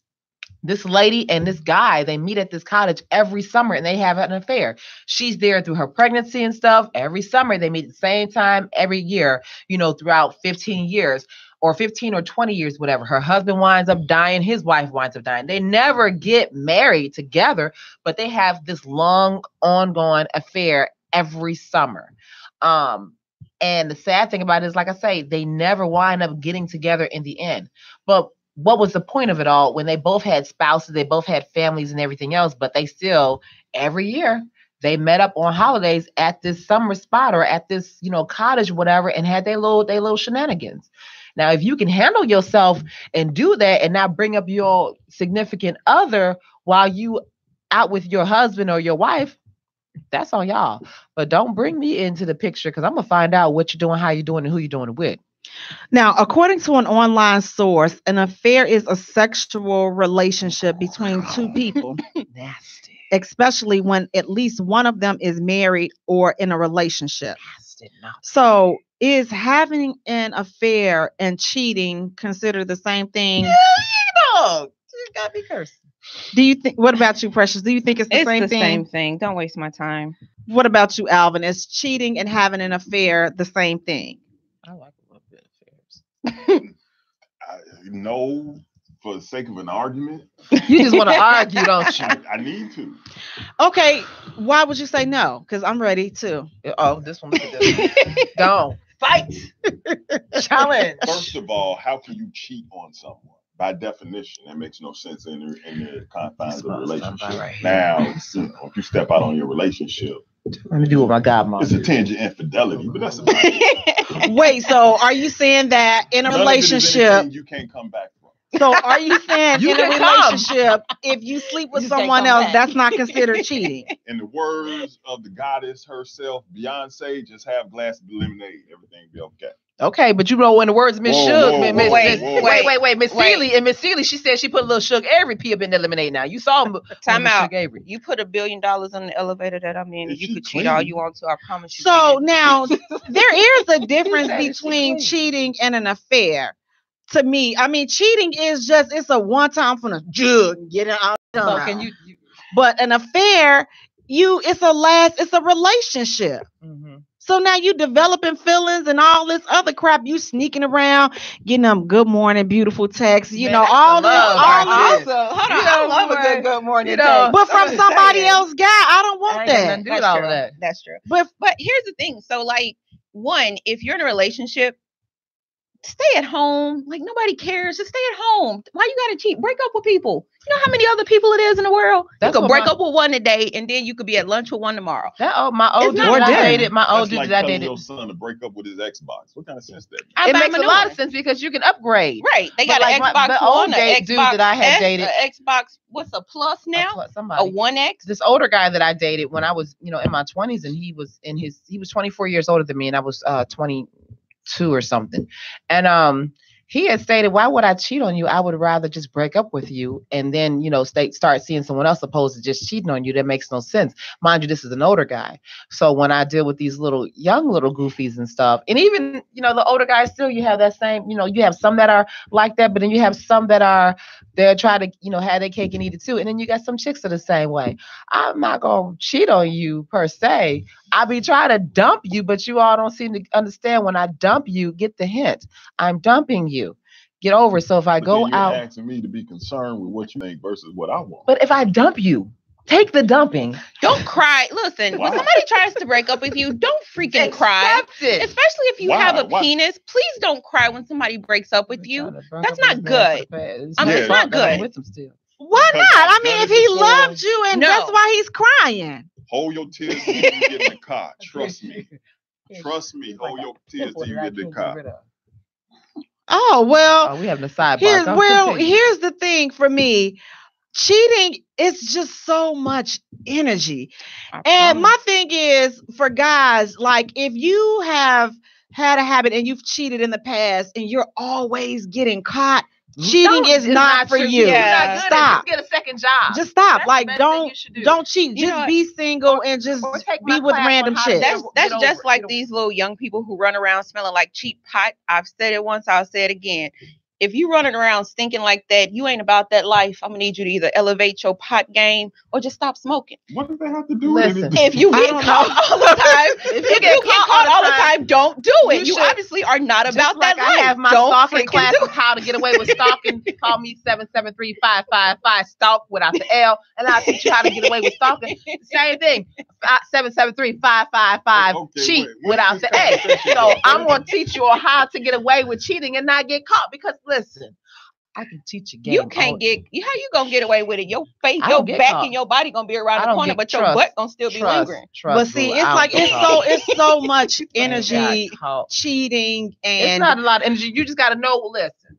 this lady and this guy, they meet at this cottage every summer and they have an affair. She's there through her pregnancy and stuff. Every summer they meet at the same time every year, throughout 15 years. Or 15 or 20 years, whatever. Her husband winds up dying. His wife winds up dying. They never get married together, but they have this long, ongoing affair every summer. And the sad thing about it is, like I say, they never wind up getting together in the end. But what was the point of it all when they both had spouses, they both had families and everything else, but they still, every year, they met up on holidays at this summer spot or at this, cottage, whatever, and had their little shenanigans. Now, if you can handle yourself and do that and not bring up your significant other while you out with your husband or your wife, that's on y'all. But don't bring me into the picture because I'm going to find out what you're doing, how you're doing, and who you're doing it with. Now, according to an online source, an affair is a sexual relationship between two people. Nasty. Especially when at least one of them is married or in a relationship. Nasty. So is having an affair and cheating considered the same thing? Yeah, you got to be cursed. Do you think? What about you, Precious? Do you think it's the same thing? Same thing. Don't waste my time. What about you, Alvin? Is cheating and having an affair the same thing? I like a little bit of affairs. No, for the sake of an argument. You just want to argue, don't you? I need to. Okay, why would you say no? Because I'm ready too. Oh, this one. Go fight. Challenge. First of all, how can you cheat on someone? By definition, that makes no sense in the confines of a relationship. Right. Now, if you step out on your relationship, let me do what my godmother. It's a tinge of infidelity, but that's about it. Wait, so are you saying that in a relationship you can't come back from? So are you saying in a relationship, if you sleep with someone else, that's not considered cheating? In the words of the goddess herself, Beyonce, just have a glass of lemonade, everything be okay. Okay, but you know, in the words of Miss Suge, wait, Miss Seeley, and Miss Seeley, she said she put a little Suge Avery pee up in the lemonade. Now you saw him. Time out. You put $1 billion on the elevator that I'm in. You could cheat all you want to. I promise you. So now there is a difference between cheating and an affair. To me, I mean, cheating is just it's a one time for the jug, get it all done. So can you? But an affair, it's a relationship. Mm-hmm. So now you developing feelings and all this other crap. You sneaking around, getting them good morning, beautiful texts. You know, all this. I love a good morning text. But from somebody else, guy, I don't want that. That's all of that. That's true. But here's the thing. So like, one, if you're in a relationship, stay at home. Like nobody cares. Just stay at home. Why you gotta cheat? Break up with people. You know how many other people it is in the world? You could break up with one today, and then you could be at lunch with one tomorrow. My old dude that I dated. Your son to break up with his Xbox. What kind of sense that? It makes a lot of sense because you can upgrade. Right. They got an Xbox One, an Xbox that I had dated. Xbox. What's a Plus now? A 1X. This older guy that I dated when I was, in my 20s, and he was 24 years older than me, and I was 22 or something. And he had stated, why would I cheat on you? I would rather just break up with you and then, start seeing someone else opposed to just cheating on you. That makes no sense. Mind you, this is an older guy. So when I deal with these young little goofies and stuff, and even, the older guys still, you have that same, you have some that are like that, but then you have some that are, they're trying to, have their cake and eat it too. And then you got some chicks that are the same way. I'm not going to cheat on you per se. I be trying to dump you, but you all don't seem to understand when I dump you, get the hint. I'm dumping you. Get over it. So if I go out. You're asking me to be concerned with what you think versus what I want. But if I dump you, take the dumping. Don't cry. Listen, when somebody tries to break up with you, don't freaking cry. It. Especially if you have a penis. Please don't cry when somebody breaks up with you. That's not good. It's not good. Why not? I mean, if he loved you and that's why he's crying. Hold your tears till you get in the car. Trust me. Trust me. Hold your tears till you get in the car. Oh, well. We having a sidebar. Here's the thing for me. Cheating is just so much energy. And my thing is for guys, like if you have had a habit and you've cheated in the past and you're always getting caught, cheating is not for you. Yeah. Stop. Just get a second job. Just stop. That's don't cheat. Just be single and just be with random shit. That's just like these little young people who run around smelling like cheap pot. I've said it once, I'll say it again. if you running around stinking like that, you ain't about that life. I'm gonna need you to either elevate your pot game or just stop smoking. What does that have to do Listen, with it? If you get caught all the time, if you get caught all the time, don't do it. You obviously are not about that life. I have my stalking class of how to get away with stalking. Call me 773-555 stalk without the L, and I'll teach you how to get away with stalking. Same thing. 773-555 cheat without the A. So I'm gonna teach you on how to get away with cheating and not get caught. Because listen, I can teach you game. You can't get. How you gonna get away with it? Your face, your back, and your body gonna be around the corner, but your butt gonna still be lingering. But see, it's like it's so much energy cheating, and it's not a lot of energy. You just gotta know. Listen.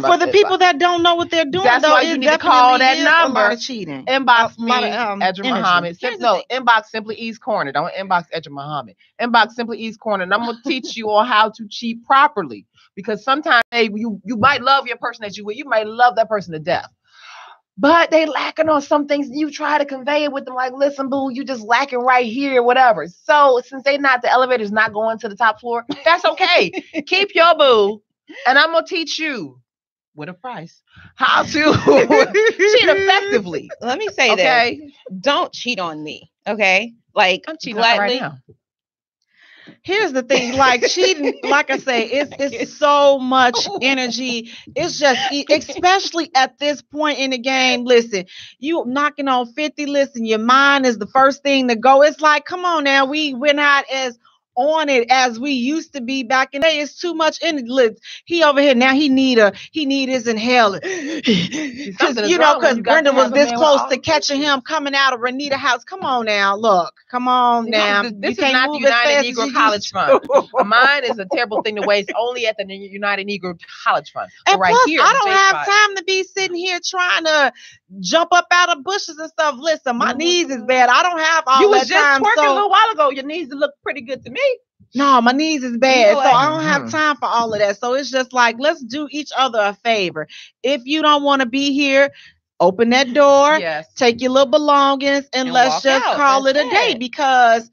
For the people that don't know what they're doing, that's why you need to call that number. Cheating. Inbox me, Edra Muhammad. Inbox Simply Ease Corner. Don't inbox Edra Muhammad. Inbox Simply Ease Corner, and I'm gonna teach you on how to cheat properly. Because sometimes you might love your person that you with. You might love that person to death, but they lacking on some things. You try to convey it with them, like, listen, boo, you just lacking right here, whatever. So since the elevator's not going to the top floor, that's okay. Keep your boo. And I'm gonna teach you with a price how to cheat effectively. Let me say this. Don't cheat on me. Okay. Like I'm cheating right now. Here's the thing, like cheating, like I say, it's so much energy. It's just, especially at this point in the game, listen, you knocking on 50, listen, your mind is the first thing to go. It's like, come on now, we're not as on it as we used to be back in the day. It's too much energy. He over here now, he need his inhaler. Because Brenda was this close to catching him coming out of Renita's house. Come on now, look. Come on now. This is not the United Negro College Fund. Mine is a terrible thing to waste only at the United Negro College Fund. And right plus, here, I don't have time to be sitting here trying to jump up out of bushes and stuff. Listen, my knees is bad. I don't have all that time. You was just twerking a little while ago. Your knees look pretty good to me. No, my knees is bad, so I don't have time for all of that. So it's just like, let's do each other a favor. If you don't want to be here, open that door, take your little belongings, and let's just call it a day, because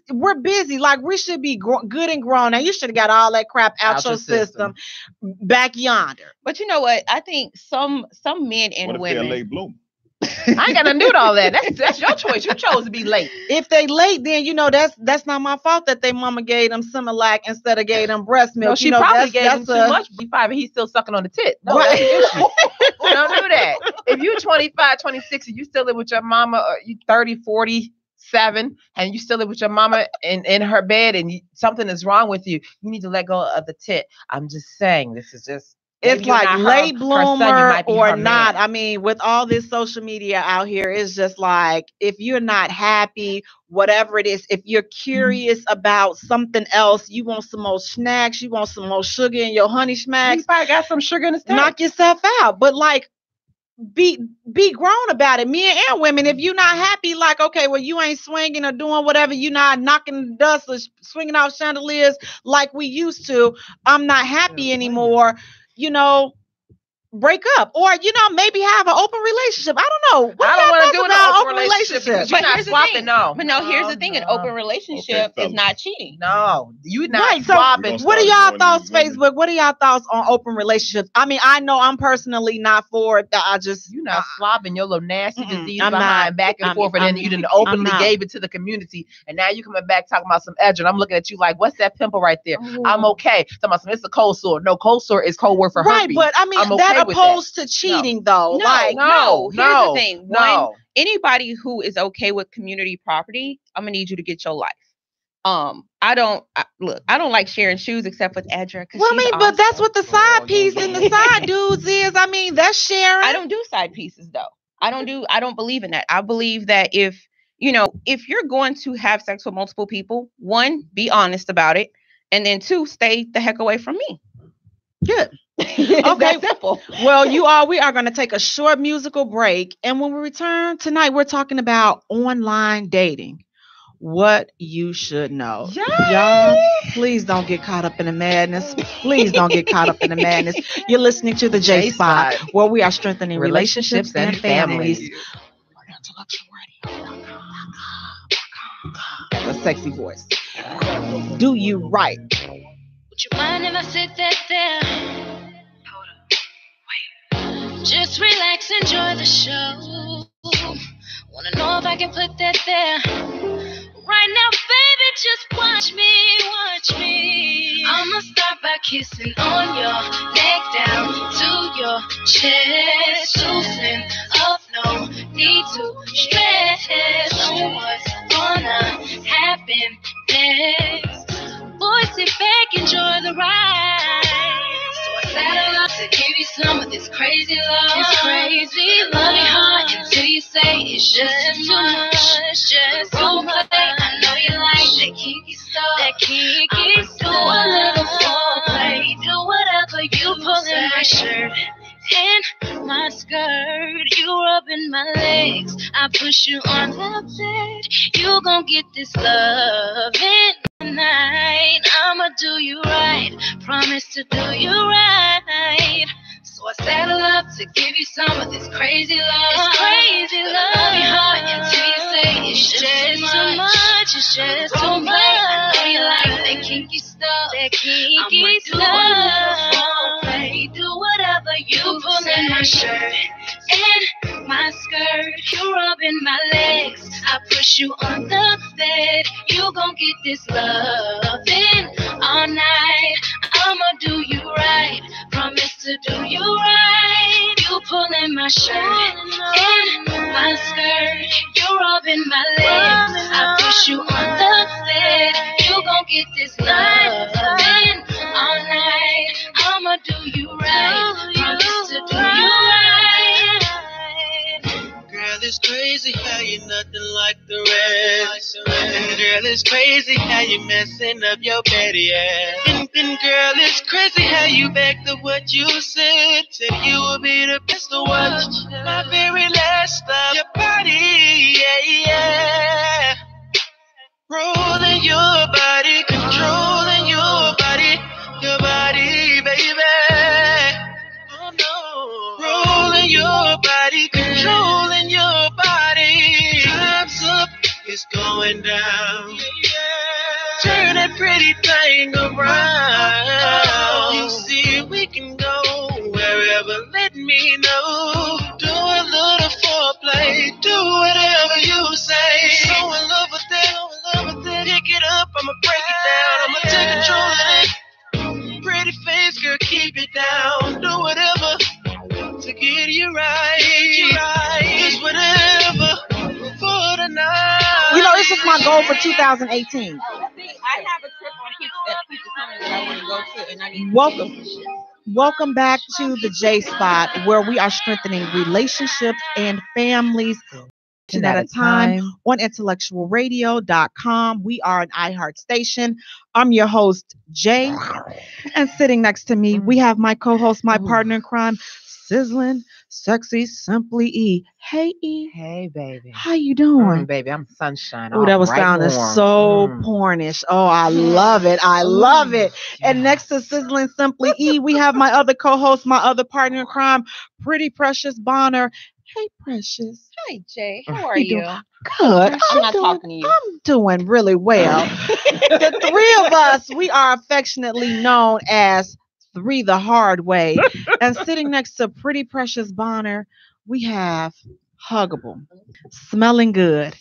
we're busy. Like, we should be good and grown. Now, you should have got all that crap out your system back yonder. But you know what? I think some men and women. Late bloom? I ain't got nothing to do with all that. That's your choice. You chose to be late. If they late, then that's not my fault that they mama gave them Similac instead of gave them breast milk. No, she probably gave him too much B5 and he's still sucking on the tit. No, don't do that. If you're 25, 26 and you still live with your mama, or you 30, 47, and you still live with your mama in her bed and something is wrong with you, you need to let go of the tit. I'm just saying, this is just. It's like late bloomer or not. I mean, with all this social media out here, it's just like, if you're not happy, whatever it is, if you're curious about something else, you want some more snacks, you want some more sugar in your honey smacks. You probably got some sugar in the snack. Knock yourself out. But like, be grown about it. Men and women, if you're not happy, like, okay, well, you ain't swinging or doing whatever, you're not knocking the dust or swinging off chandeliers like we used to. I'm not happy anymore. Break up, or maybe have an open relationship. I don't know. I don't want to do an open relationship. But here's swapping. Here's the thing: an open relationship is not cheating. No, you're not swapping. So what are y'all thoughts, Facebook? What are y'all thoughts on open relationships? I mean, I know I'm personally not for it. You're not swapping your little nasty disease behind back and forth, and then you didn't openly gave it to the community, and now you coming back talking about some edge, and I'm looking at you like, what's that pimple right there? Ooh. I'm okay. Talking about it's a cold sore. No, cold sore is code word for herpes. Right, but I mean that opposed to cheating, though. Here's the thing. Anybody who is okay with community property, I'm gonna need you to get your life. I don't like sharing shoes except with Edra. Well, I mean, but that's what the side piece and the side dudes is. I mean, that's sharing. I don't do side pieces though. I don't believe in that. I believe that if you're going to have sex with multiple people, one, be honest about it, and then two, stay the heck away from me. Good. Okay, simple. Well, we are going to take a short musical break, and when we return tonight, we're talking about online dating. What you should know. Yay! Y'all, please don't get caught up in the madness. Please don't get caught up in the madness. You're listening to the Jaye Spot, where we are strengthening relationships and families. A sexy voice. Do you right? Would you mind if I sit that there? Relax, enjoy the show. Wanna know if I can put that there? Right now, baby, just watch me, watch me. I'ma start by kissing on your neck down to your chest. Loosen up, no need to stress on what's gonna happen next. Boys, sit back, enjoy the ride. So I saddle up to give you some of this crazy love. It's crazy love me hard until you say it's just too much. Just role play. I know you like that kinky stuff. That kinky stuff. Do a little foreplay. Do whatever you pulling my shirt and my skirt. You rubbing my legs. I push you on the bed. You gon' get this loving tonight. I'ma do you right. Promise to do you right. So I saddle up to give you some of this crazy love. It's crazy love. Love me hard until you say it's just too much. It's just too much. I know you like that kinky stuff. That kinky stuff. Do whatever you pulling my shirt and my skirt. You rubbing my legs. I push you on the bed. You gon' get this loving all night. I'ma do you right. Promise to do you right. You pulling my shirt and my skirt. You rubbing my legs. I push you on the bed. You gon' get this loving all night. I'ma do you right. Promise to do you right. Girl, it's crazy how you nothing like the rest. And girl, it's crazy how you messing up your petty ass. And girl, it's crazy how you backed up what you said. Said you would be the best to watch. My very last stop, your body, yeah, yeah. Rolling your body, controlling your body, baby. Oh no. Rolling your body, controlling your body. Time's up, it's going down. Turn that pretty thing around. You see, we can go wherever, let me know. Do a little foreplay, do whatever you say. So in love with that, pick it up, I'ma break it down. I'ma take control of it. Pretty face, girl, keep it down. Do whatever to get you right. Just whatever for the night. You know, this is my goal for 2018. I have a trip on Pizza Summit that I want to go to, and I need Welcome back to the Jaye Spot, where we are strengthening relationships and families at a time on IntellectualRadio.com. We are an iHeart station. I'm your host, Jay. And sitting next to me, we have my co-host, my partner in crime, Sizzling, Sexy, Simply E. Hey, E. Hey, baby. How you doing? Baby, I'm sunshine. Oh, that was sounding so pornish. Oh, I love it. I love it. And next to Sizzling Simply E, we have my other co-host, my other partner in crime, Pretty Precious Bonner. Hey, Precious. Hi, Jay. How are you? Good. I'm not talking to you. I'm doing really well. The three of us, we are affectionately known as Three the Hard Way. And sitting next to Pretty Precious Bonner, we have Huggable, Smelling Good,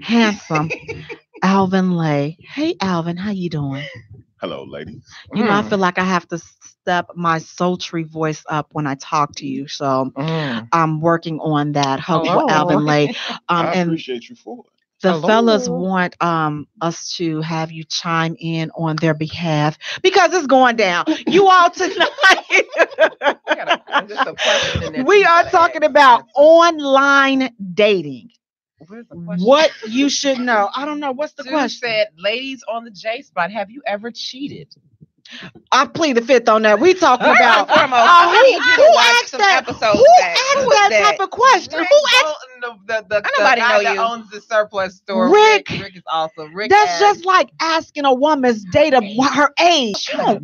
Handsome, Alvin Lay. Hey, Alvin, how you doing? Hello, ladies. You know, I feel like I have to step my sultry voice up when I talk to you. So I'm working on that. Huggable, Alvin Lay. I appreciate you for it. The fellas want us to have you chime in on their behalf because it's going down. You all tonight. We are talking about online dating. What you should know. I don't know. What's the question? Said, ladies on the Jaye Spot, have you ever cheated? I plead the fifth on that. We talking about who asked that? Who asked that type of question? Rick, nobody know you. Owns the surplus store. Rick is awesome. Rick that's just like asking a woman's date of her age. What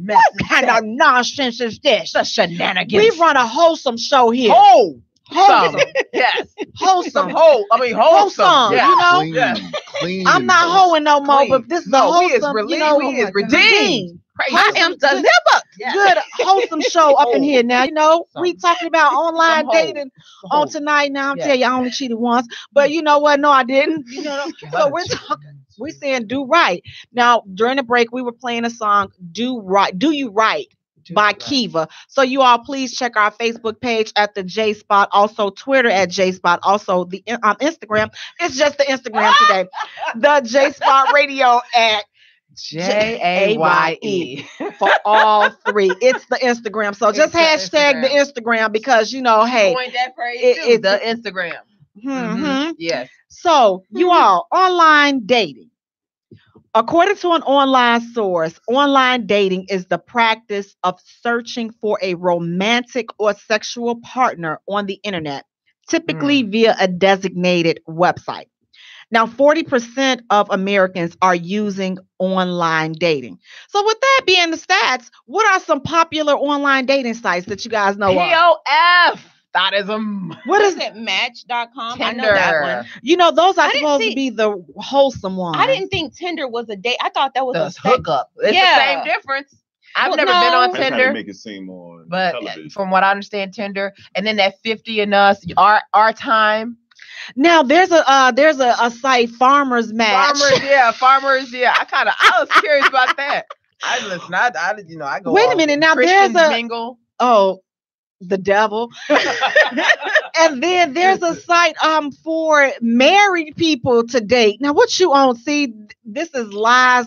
kind of nonsense is this? The shenanigans. We run a wholesome show here. Wholesome. Yes. Wholesome. Wholesome. Yeah. You know? Clean. I'm not hoeing no more, but this is the wholesome. We is redeemed. I am delivered. Good, wholesome show up in here now. You know, we talking about online dating on tonight. Now I'm telling you, I only cheated once, but you know what? No, I didn't. You know, so we're talking. We're saying do right. Now during the break, we were playing a song, "Do Right, Do You Right" by Kiva. So you all please check our Facebook page at the Jaye Spot, also Twitter at Jaye Spot, also the Instagram. It's just the Instagram today. The Jaye Spot Radio at JAYE for all three. It's the Instagram. So just hashtag the Instagram because you know, hey, it's the Instagram. Yes. So you all online dating. According to an online source, online dating is the practice of searching for a romantic or sexual partner on the internet, typically via a designated website. Now, 40% of Americans are using online dating. So with that being the stats, what are some popular online dating sites that you guys know of? POF. That is what is it? Match.com. Tinder. I know that one. You know, those are supposed to be the wholesome ones. I didn't think Tinder was a date. I thought that was a hookup. It's the same difference. I've never been on Tinder. Make it seem more but television. From what I understand, Tinder, and then that 50 and us, our time. Now there's a site, Farmers Match. Farmers. I was curious about that. I go. Wait a minute. Now Christians there's a mingle. Oh, the devil. And then there's a site for married people to date. Now what you on? See, this is lies.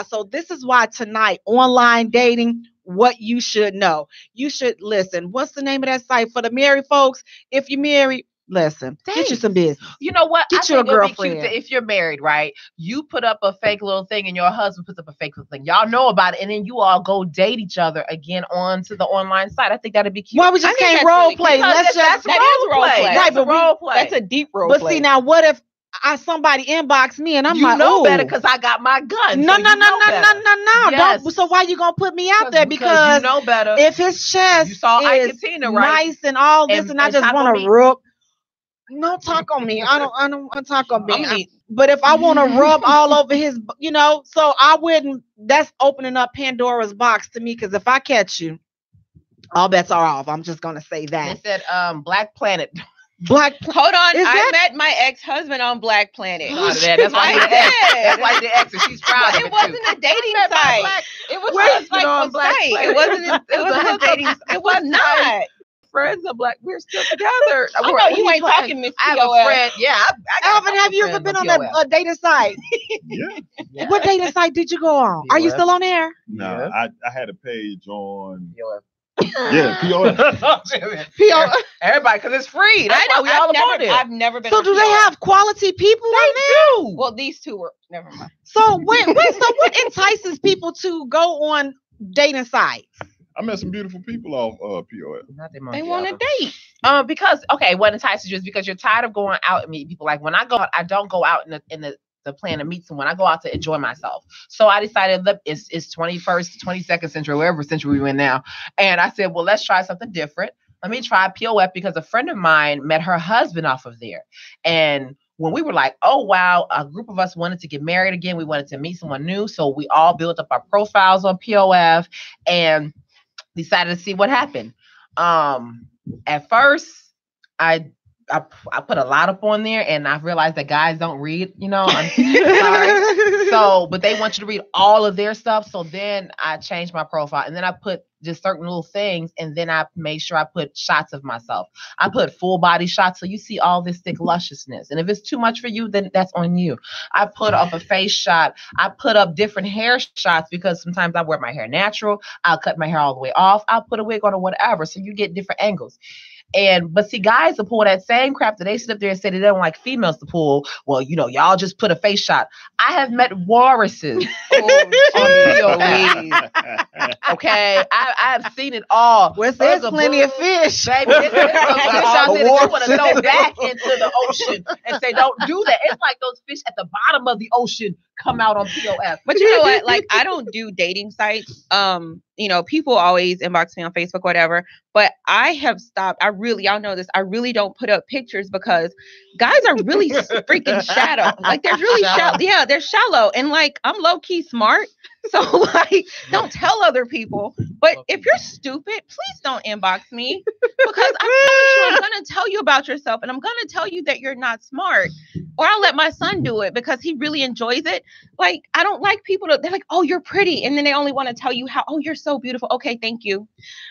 So this is why tonight, online dating, what you should know. You should listen. What's the name of that site for the married folks? If you're married, listen, get you some business. You know what? Get you a girlfriend. If you're married, right? You put up a fake little thing and your husband puts up a fake little thing. Y'all know about it. And then you all go date each other again onto the online site. I think that'd be cute. Why we just can't role play? That's role play. Right, but role play. That's a deep role play. But see, now what if somebody inbox me and I'm like, know better because I got my gun. No. Yes. Don't. So why you gonna put me out there? Because you know better. If his chest is nice and all this, and I just want to rub. No, talk on me. I don't want to talk on me. But if I want to rub all over his, you know, so I wouldn't. That's opening up Pandora's box to me. Because if I catch you, all bets are off. I'm just gonna say that. They said Black Planet. Hold on. I met my ex-husband on Black Planet. That's why you're the ex, and she's proud of it. It wasn't a dating site. It was like on Black Planet. It wasn't a dating. It was not. Friends of Black, we're still together. I know you ain't talking, Miss I have a friend. Yeah, Alvin, have you ever been on a dating site? Yeah. What dating site did you go on? Are you still on there? No, I had a page on. POF. Yeah, POF. Everybody, because it's free. That's why we all about it. I've never been. So do they have quality people on there? Do. Well, these two were. Never mind. So what entices people to go on dating sites? I met some beautiful people off POF. They want to date. Because what entices you is because you're tired of going out and meeting people. Like when I go out, I don't go out in the plan to meet someone. I go out to enjoy myself. So I decided, look, it's 21st, 22nd century, wherever century we're in now. And I said, well, let's try something different. Let me try POF because a friend of mine met her husband off of there. And when we were like, oh, wow, a group of us wanted to get married again. We wanted to meet someone new. So we all built up our profiles on POF and decided to see what happened. At first, I put a lot up on there, and I realized that guys don't read. You know, I'm sorry. But they want you to read all of their stuff. So then I changed my profile, and then I put just certain little things, and then I made sure I put shots of myself. I put full body shots, so you see all this thick lusciousness. And if it's too much for you, then that's on you. I put up a face shot. I put up different hair shots because sometimes I wear my hair natural. I'll cut my hair all the way off. I'll put a wig on or whatever, so you get different angles. But see, guys will pull that same crap that they sit up there and say they don't like females to pull. Well, you know, y'all just put a face shot. I have met walruses on POF. Okay, I have seen it all. Well, there's plenty of fish. Baby, there's fish out there that you want to throw back into the ocean and say, don't do that. It's like those fish at the bottom of the ocean come out on POF. But you know what? Like, I don't do dating sites. People always inbox me on Facebook, whatever. But I have stopped. Y'all know this. I really don't put up pictures because guys are really freaking shallow. Like, they're really shallow. Yeah, they're shallow. And like, I'm low key smart. So like, don't tell other people. But if you're stupid, please don't inbox me, because I'm going to tell you about yourself, and I'm going to tell you that you're not smart. Or I'll let my son do it because he really enjoys it. Like, I don't like people they're like, oh, you're pretty. And then they only want to tell you how, oh, you're so beautiful. Okay, thank you.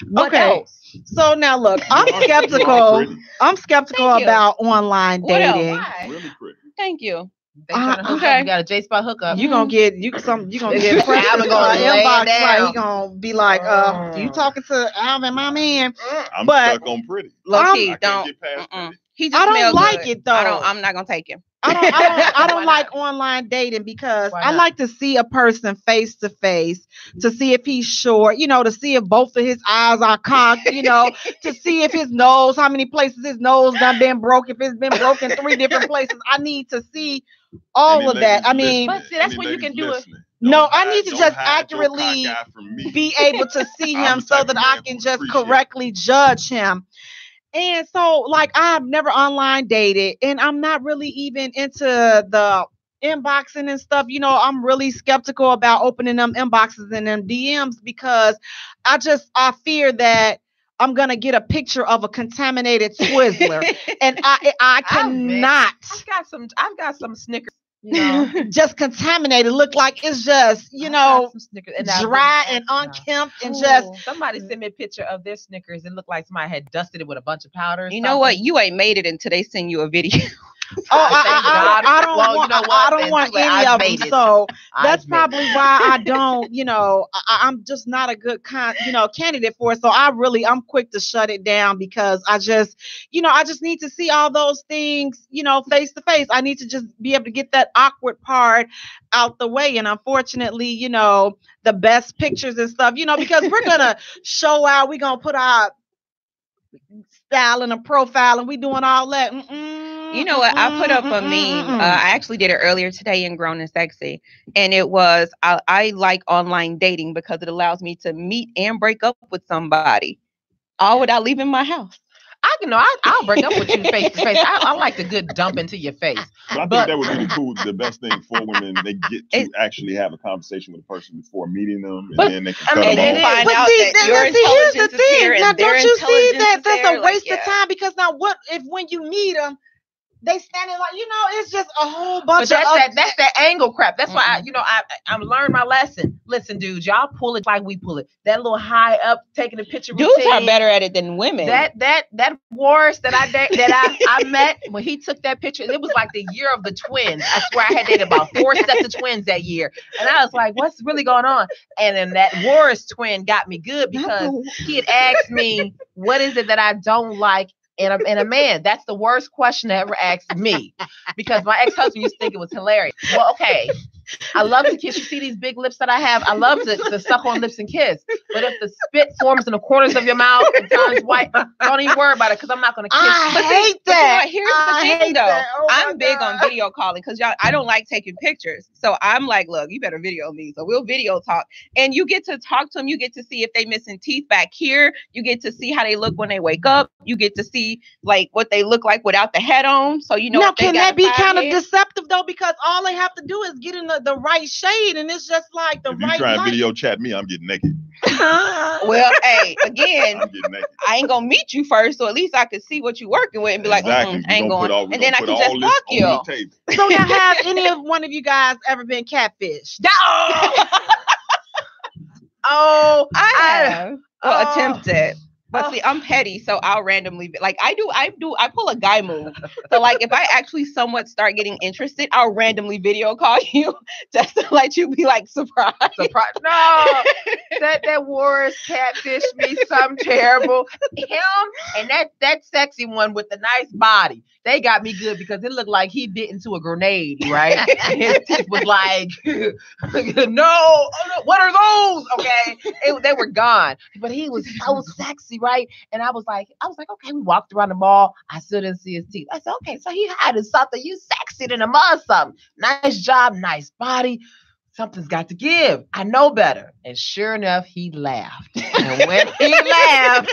What else? So now look, I'm skeptical. I'm skeptical about online dating. Really pretty. Thank you. They trying to hook up. You got a Jaye Spot hookup. You gonna get Alvin gonna inbox, right? He gonna be like, you talking to Alvin, my man? I'm stuck on pretty. Low-key, don't. He just I don't like good. it though. I'm not gonna take him. I don't like online dating because I like to see a person face to face, to see if he's short, to see if both of his eyes are cocked, to see if his nose, how many places his nose done been broke, if it's been broken 3 different places. I need to see all of that. I mean, but see, that's when you can do it. No, I need to just accurately be able to see him so that I can just correctly judge him. And so, like, I've never online dated, and I'm not really even into the inboxing and stuff. I'm really skeptical about opening them inboxes and them DMs because I fear that I'm gonna get a picture of a contaminated Twizzler, and I cannot. I've got some Snickers. Just contaminated, look like it's just dry and unkempt and just. Somebody sent me a picture of their Snickers. It looked like somebody had dusted it with a bunch of powder. You know what? You ain't made it until they send you a video. I don't want any of them. So that's probably why I don't. I'm just not a good candidate for it. So I'm quick to shut it down because I just need to see all those things, face to face. I need to just be able to get that awkward part out the way. And unfortunately, the best pictures and stuff, because we're gonna show out. We're gonna put our style in a profile, and we doing all that. You know what? I put up a meme. I actually did it earlier today in Grown and Sexy. And it was, I like online dating because it allows me to meet and break up with somebody all without leaving my house. I'll break up with you face to face. I like the good dump into your face. So I think that would be the best thing for women. They get to actually have a conversation with a person before meeting them, and then they can cut them off. Find out that your intelligence is here and now, their don't you see intelligence that's is a waste of time? Because now, what if when you meet them, they standing like it's just a whole bunch of that's that angle crap. That's why I'm learned my lesson. Listen, dudes, y'all pull it like we pull it. That little high up taking a picture. Dudes are better at it than women. That Wars that I met when he took that picture, it was like the year of the twins. I swear I had dated about 4 sets of twins that year, and I was like, what's really going on? And then that Wars twin got me good because he had asked me, what is it that I don't like in a man? That's the worst question to ever ask me, because my ex-husband used to think it was hilarious. Well, okay, I love to kiss. You see these big lips that I have? I love to suck on lips and kiss. But if the spit forms in the corners of your mouth and turns white, don't even worry about it, because I'm not going to kiss you. I hate that. Here's the thing, though. I'm big on video calling because I don't like taking pictures. So I'm like, look, you better video me. So we'll video talk. And you get to talk to them. You get to see if they missing teeth back here. You get to see how they look when they wake up. You get to see like what they look like without the hat on. So now can that be kind of deceptive though? Because all they have to do is get in the right shade, and it's just like the right. If you try and video chat me, I'm getting naked. Well, hey, again, I ain't gonna meet you first, so at least I could see what you're working with and be like, I ain't going, and then I can just fuck you. So now, has any of one of you guys ever been catfished? I have attempted. But see, I'm petty, so I'll randomly I pull a guy move. So like if I actually somewhat start getting interested, I'll randomly video call you just to let you be like surprised. No, that Wars catfished me something terrible. Him and that sexy one with the nice body, they got me good because it looked like he bit into a grenade, right? His teeth was like, no, what are those? Okay, they were gone, but he was so sexy, right? right? And I was like, okay, we walked around the mall. I still didn't see his teeth. I said, okay, so he hiding something. You sexy in the mud something. Nice job, nice body. Something's got to give. I know better. And sure enough, he laughed. And when he laughed,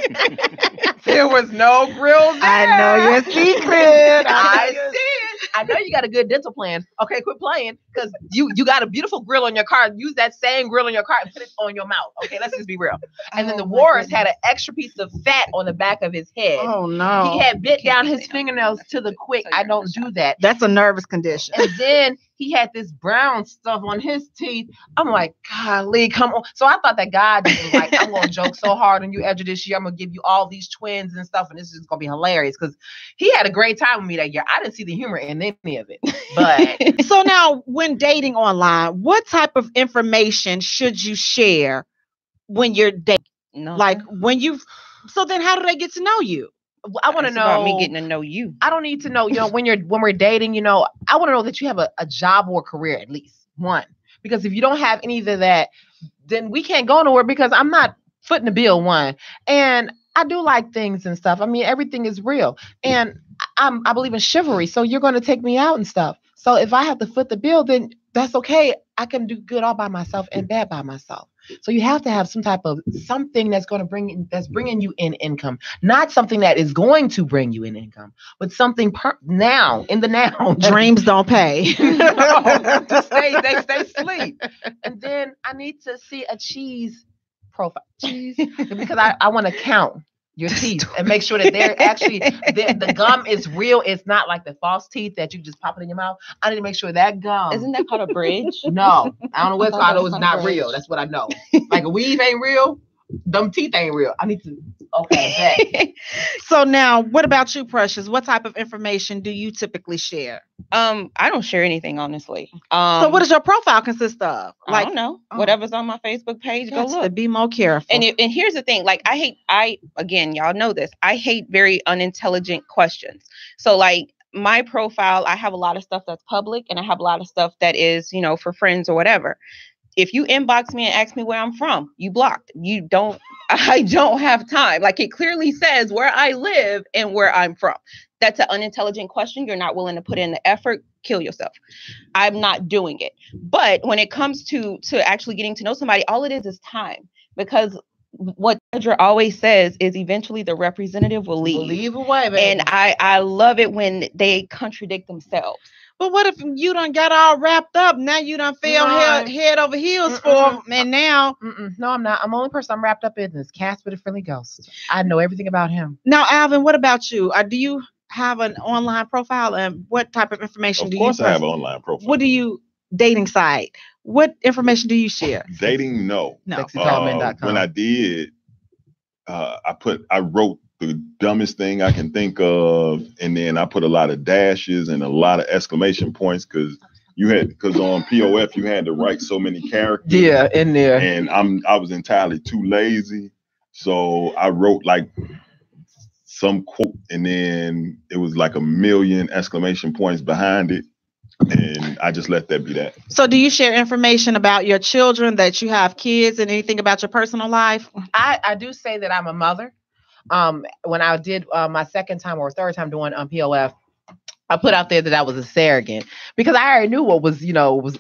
there was no grill there. I know your secret. I see it. I know you got a good dental plan. Okay, quit playing, because you got a beautiful grill on your car. Use that same grill on your car and put it on your mouth. Okay, let's just be real. And then the Warris had an extra piece of fat on the back of his head. Oh, no. He had bit down his fingernails to the quick. I don't do that. That's a nervous condition. And then he had this brown stuff on his teeth. I'm like, golly, come on. So I thought that God was like, I'm going to joke so hard on you after this year. I'm going to give you all these twins and stuff. And this is going to be hilarious, because he had a great time with me that year. I didn't see the humor in any of it. But so now, when dating online, what type of information should you share when you're dating? No. Like when so then how do they get to know you? I want to know about me getting to know you. I don't need to know, when we're dating, I want to know that you have a job or career, at least one. Because if you don't have any of that, then we can't go nowhere, because I'm not footing the bill, one. And I do like things and stuff. I mean, everything is real. And I believe in chivalry. So you're going to take me out and stuff. So if I have to foot the bill, then that's okay. I can do good all by myself and bad by myself. So you have to have some type of something that's going to that's bringing you in income, not something that is going to bring you in income, but something now in the now. Dreams don't pay. Just they stay asleep. And then I need to see a cheese profile, because I want to count your teeth and make sure that they're actually the gum is real. It's not like the false teeth that you just pop it in your mouth. I need to make sure that gum. Isn't that called a bridge? No, I don't know what it's called. I know it's not real. That's what I know. Like a weave ain't real. Them teeth ain't real. I need to. Okay. So now, what about you, Precious? What type of information do you typically share? I don't share anything, honestly. So what does your profile consist of? I don't know. Whatever's on my Facebook page, go look. To be more careful. And here's the thing, like again, y'all know this. I hate very unintelligent questions. So like my profile, I have a lot of stuff that's public, and I have a lot of stuff that is, for friends or whatever. If you inbox me and ask me where I'm from, you blocked. I don't have time. Like it clearly says where I live and where I'm from. That's an unintelligent question. You're not willing to put in the effort. Kill yourself. I'm not doing it. But when it comes to actually getting to know somebody, all it is time. Because what Edra always says is eventually the representative will leave. We'll leave away, baby. And I love it when they contradict themselves. But what if you done got all wrapped up? Now you done fell head over heels for them, and now... No, I'm not. I'm the only person I'm wrapped up in is Casper the Friendly Ghost. I know everything about him. Now, Alvin, what about you? Do you have an online profile, and what type of information do you... Of course I have an online profile. What do you... Dating site. What information do you share? Dating, no. SexyTallMen.com. When I did, I wrote the dumbest thing I can think of, and then I put a lot of dashes and a lot of exclamation points, because on POF you had to write so many characters. Yeah, in there. And I was entirely too lazy, so I wrote like some quote, and then it was like 1 million exclamation points behind it, and I just let that be that. So do you share information about your children, that you have kids, and anything about your personal life? I do say that I'm a mother. When I did my second time or third time doing POF, I put out there that I was a surrogate, because I already knew what was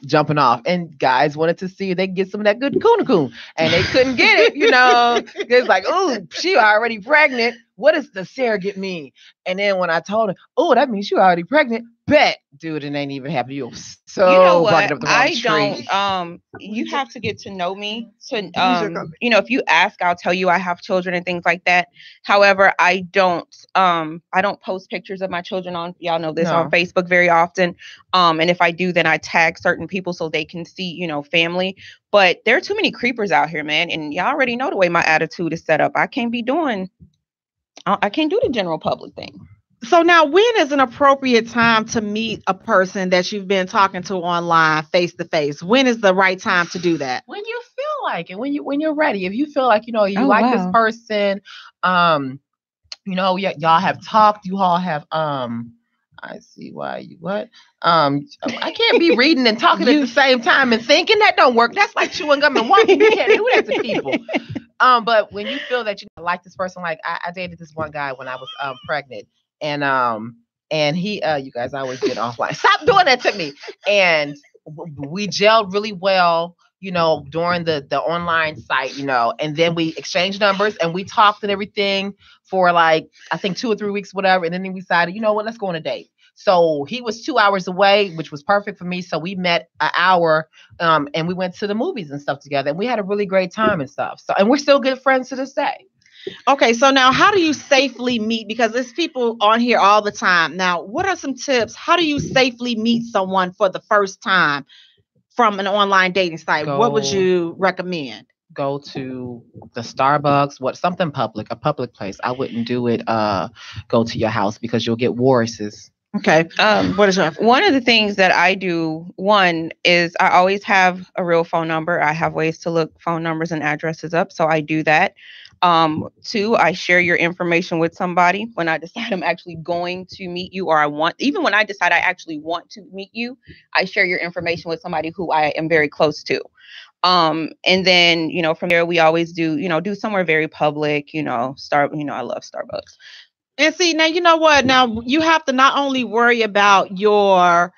jumping off, and guys wanted to see if they could get some of that good coon, and they couldn't get it, It's like, oh, she already pregnant. What does the surrogate mean? And then when I told her, oh, that means you already pregnant. Bet, dude, it ain't even happening. You so you know what? Up the wrong tree. You have to get to know me. If you ask, I'll tell you I have children and things like that. However, I don't post pictures of my children on Facebook very often. And if I do, then I tag certain people so they can see, family. But there are too many creepers out here, man. And y'all already know the way my attitude is set up. I can't do the general public thing. So now, when is an appropriate time to meet a person that you've been talking to online face to face? When is the right time to do that? When you feel like it, when you're ready. If you feel like, this person, y'all have talked, you all have, I see why you what? I can't be reading and talking at the same time and thinking. That don't work. That's like chewing gum and walking. You can't do that to people. But when you feel that you like this person, like I dated this one guy when I was pregnant, and he you guys always get offline. Stop doing that to me. And we gelled really well, during the online site, and then we exchanged numbers and we talked and everything for like I think 2 or 3 weeks, whatever. And then we decided, let's go on a date. So he was 2 hours away, which was perfect for me. So we met an hour, and we went to the movies and stuff together, and we had a really great time and stuff. So, and we're still good friends to this day. Okay, so now how do you safely meet? Because there's people on here all the time. Now, what are some tips? How do you safely meet someone for the first time from an online dating site? What would you recommend? Go to the Starbucks, something public, a public place. I wouldn't do it. Go to your house because you'll get walruses. Okay. What is that? One of the things that I do, one is I always have a real phone number. I have ways to look phone numbers and addresses up, so I do that. 2, I share your information with somebody when I decide I'm actually going to meet you, or even when I decide I actually want to meet you, I share your information with somebody who I am very close to. And then, from there, we always do somewhere very public, I love Starbucks. And see, now, you know what? Now, you have to not only worry about your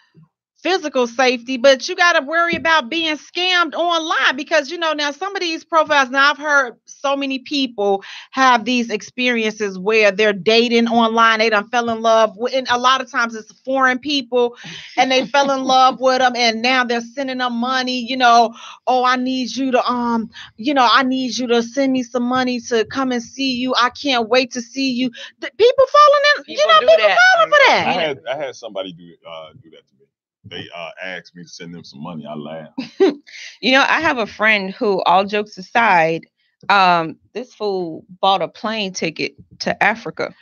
physical safety, but you got to worry about being scammed online because, now some of these profiles, now I've heard so many people have these experiences where they're dating online. They done fell in love with, and a lot of times it's foreign people and they fell in love with them. And now they're sending them money, I need you to, I need you to send me some money to come and see you. I can't wait to see you. People falling in, people falling for that. I had somebody do that to me. They asked me to send them some money. I laughed. I have a friend who, all jokes aside, this fool bought a plane ticket to Africa.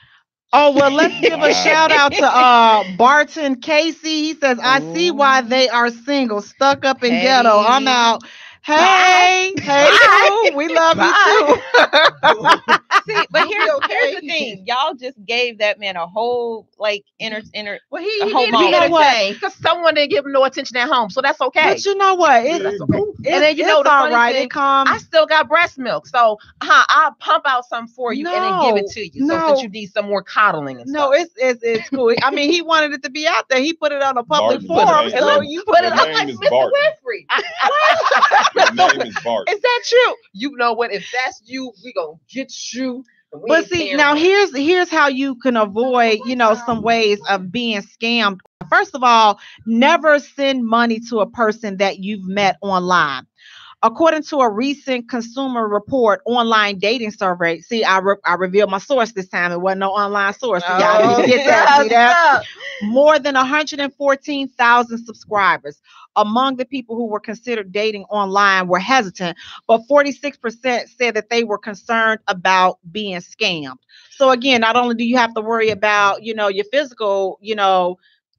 Oh, well, let's give a shout out to Barton Casey. He says, I see why they are single, stuck up in ghetto. I'm out. Hey, we love you too. See, but here's the thing. Y'all just gave that man a whole well, he needed to be entertained because someone didn't give him no attention at home, so that's okay. But you know what? And then the all right. Thing, I still got breast milk, so I'll pump out some for you and then give it to you. So since you need some more coddling and stuff. It's cool. I mean, he wanted it to be out there. He put it on a public forum, so you put it on like Mr. Winfrey. His name is Bart. Is that you? You know what? If that's you, we gonna get you. But see, now here's how you can avoid, some ways of being scammed. First of all, never send money to a person that you've met online. According to a recent Consumer Report online dating survey, see, I revealed my source this time. It wasn't no online source. So y'all didn't get that. See that? More than 114,000 subscribers. Among the people who were considered dating online were hesitant, but 46% said that they were concerned about being scammed. So again, not only do you have to worry about, your physical,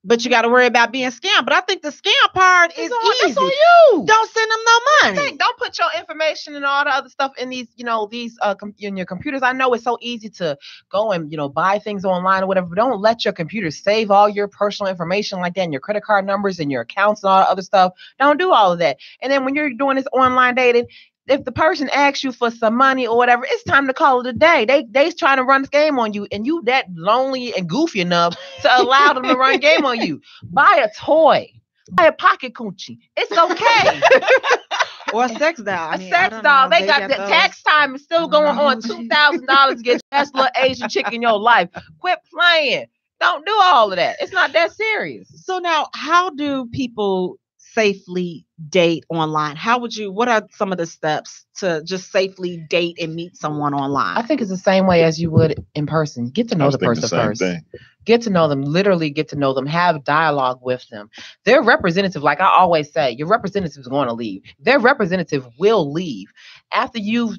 but you got to worry about being scammed. But I think the scam part is easy. That's on you. Don't send them no money. Don't put your information and all the other stuff in these, in your computers. I know it's so easy to go and, buy things online or whatever, but don't let your computer save all your personal information like that and your credit card numbers and your accounts and all the other stuff. Don't do all of that. And then when you're doing this online dating, if the person asks you for some money or whatever, it's time to call it a day. They's trying to run this game on you, and you that lonely and goofy enough to allow them to run game on you. Buy a toy. Buy a pocket coochie. It's okay. Or a sex doll. A sex doll. They got the tax time is still going on. $2,000 to get the best little Asian chick in your life. Quit playing. Don't do all of that. It's not that serious. So now, how do people safely date online? What are some of the steps to just safely date and meet someone online? I think it's the same way as you would in person. Get to know the person first. Get to know them, literally get to know them, have dialogue with them. Their representative, like I always say, your representative is going to leave. Their representative will leave. After you've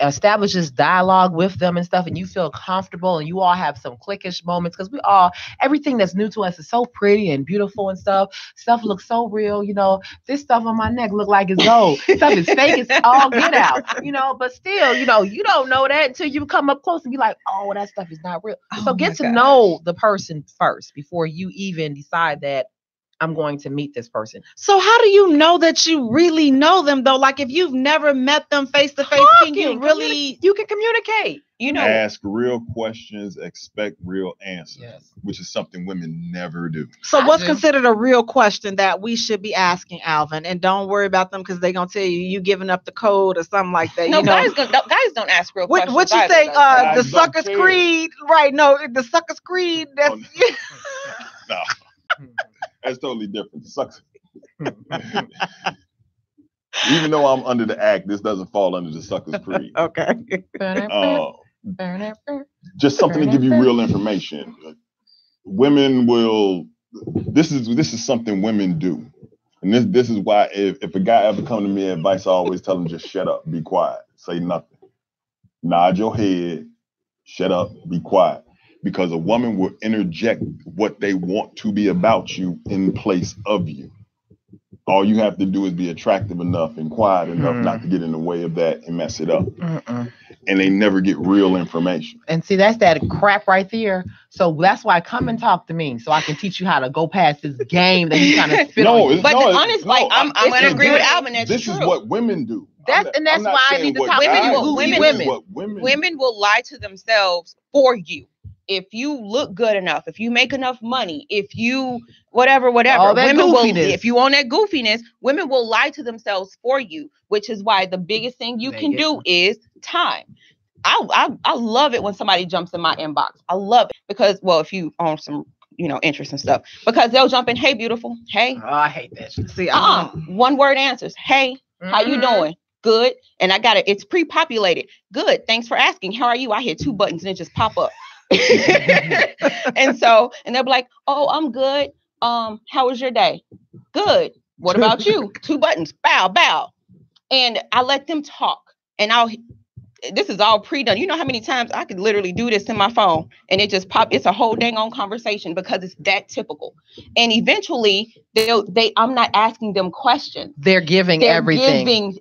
established this dialogue with them and stuff, and you feel comfortable and you all have some clickish moments, because everything that's new to us is so pretty and beautiful and stuff. Stuff looks so real, this stuff on my neck look like it's gold. Stuff is fake, it's all get out, but still, you don't know that until you come up close and be like, oh, that stuff is not real. So get to know the person first before you even decide that I'm going to meet this person. So how do you know that you really know them though? Like if you've never met them face to face, can you really? You can communicate. You know, ask real questions, expect real answers, which is something women never do. So what's considered a real question that we should be asking, Alvin? And don't worry about them because they're gonna tell you giving up the code or something like that. No, you know? guys don't ask real questions. What you say? The sucker's creed, right? No, the sucker's creed. That's no, that's totally different. Sucks. Even though I'm under the act, this doesn't fall under the sucker's creed. Okay. Just something to give you real information. Women will. This is something women do, and this is why if a guy ever come to me advice, I always tell him just shut up, be quiet, say nothing, nod your head, shut up, be quiet, because a woman will interject what they want to be about you in place of you. All you have to do is be attractive enough and quiet enough not to get in the way of that and mess it up. And they never get real information. And see, that's that crap right there. So that's why come and talk to me so I can teach you how to go past this game that he's trying to spit on you. But honestly, I'm going to agree with Alvin. This is what women do. That's why I need to talk to women will lie to themselves for you. If you look good enough, if you make enough money, if you whatever, women will, if you own that goofiness, women will lie to themselves for you, which is why the biggest thing you can do is time. I love it when somebody jumps in my inbox. I love it because, well, if you own some, interest and stuff, because they'll jump in, hey, beautiful, hey. Oh, I hate that shit. See, one word answers, hey, how you doing? Good. And I got it. It's pre-populated. Good. Thanks for asking. How are you? I hit 2 buttons and it just pop up. and they'll be like, oh, I'm good. How was your day? Good. What about you? 2 buttons. Bow. And I let them talk. And this is all pre-done. You know how many times I could literally do this in my phone and it just pop. It's a whole dang on conversation because it's that typical. And eventually I'm not asking them questions. They're giving everything.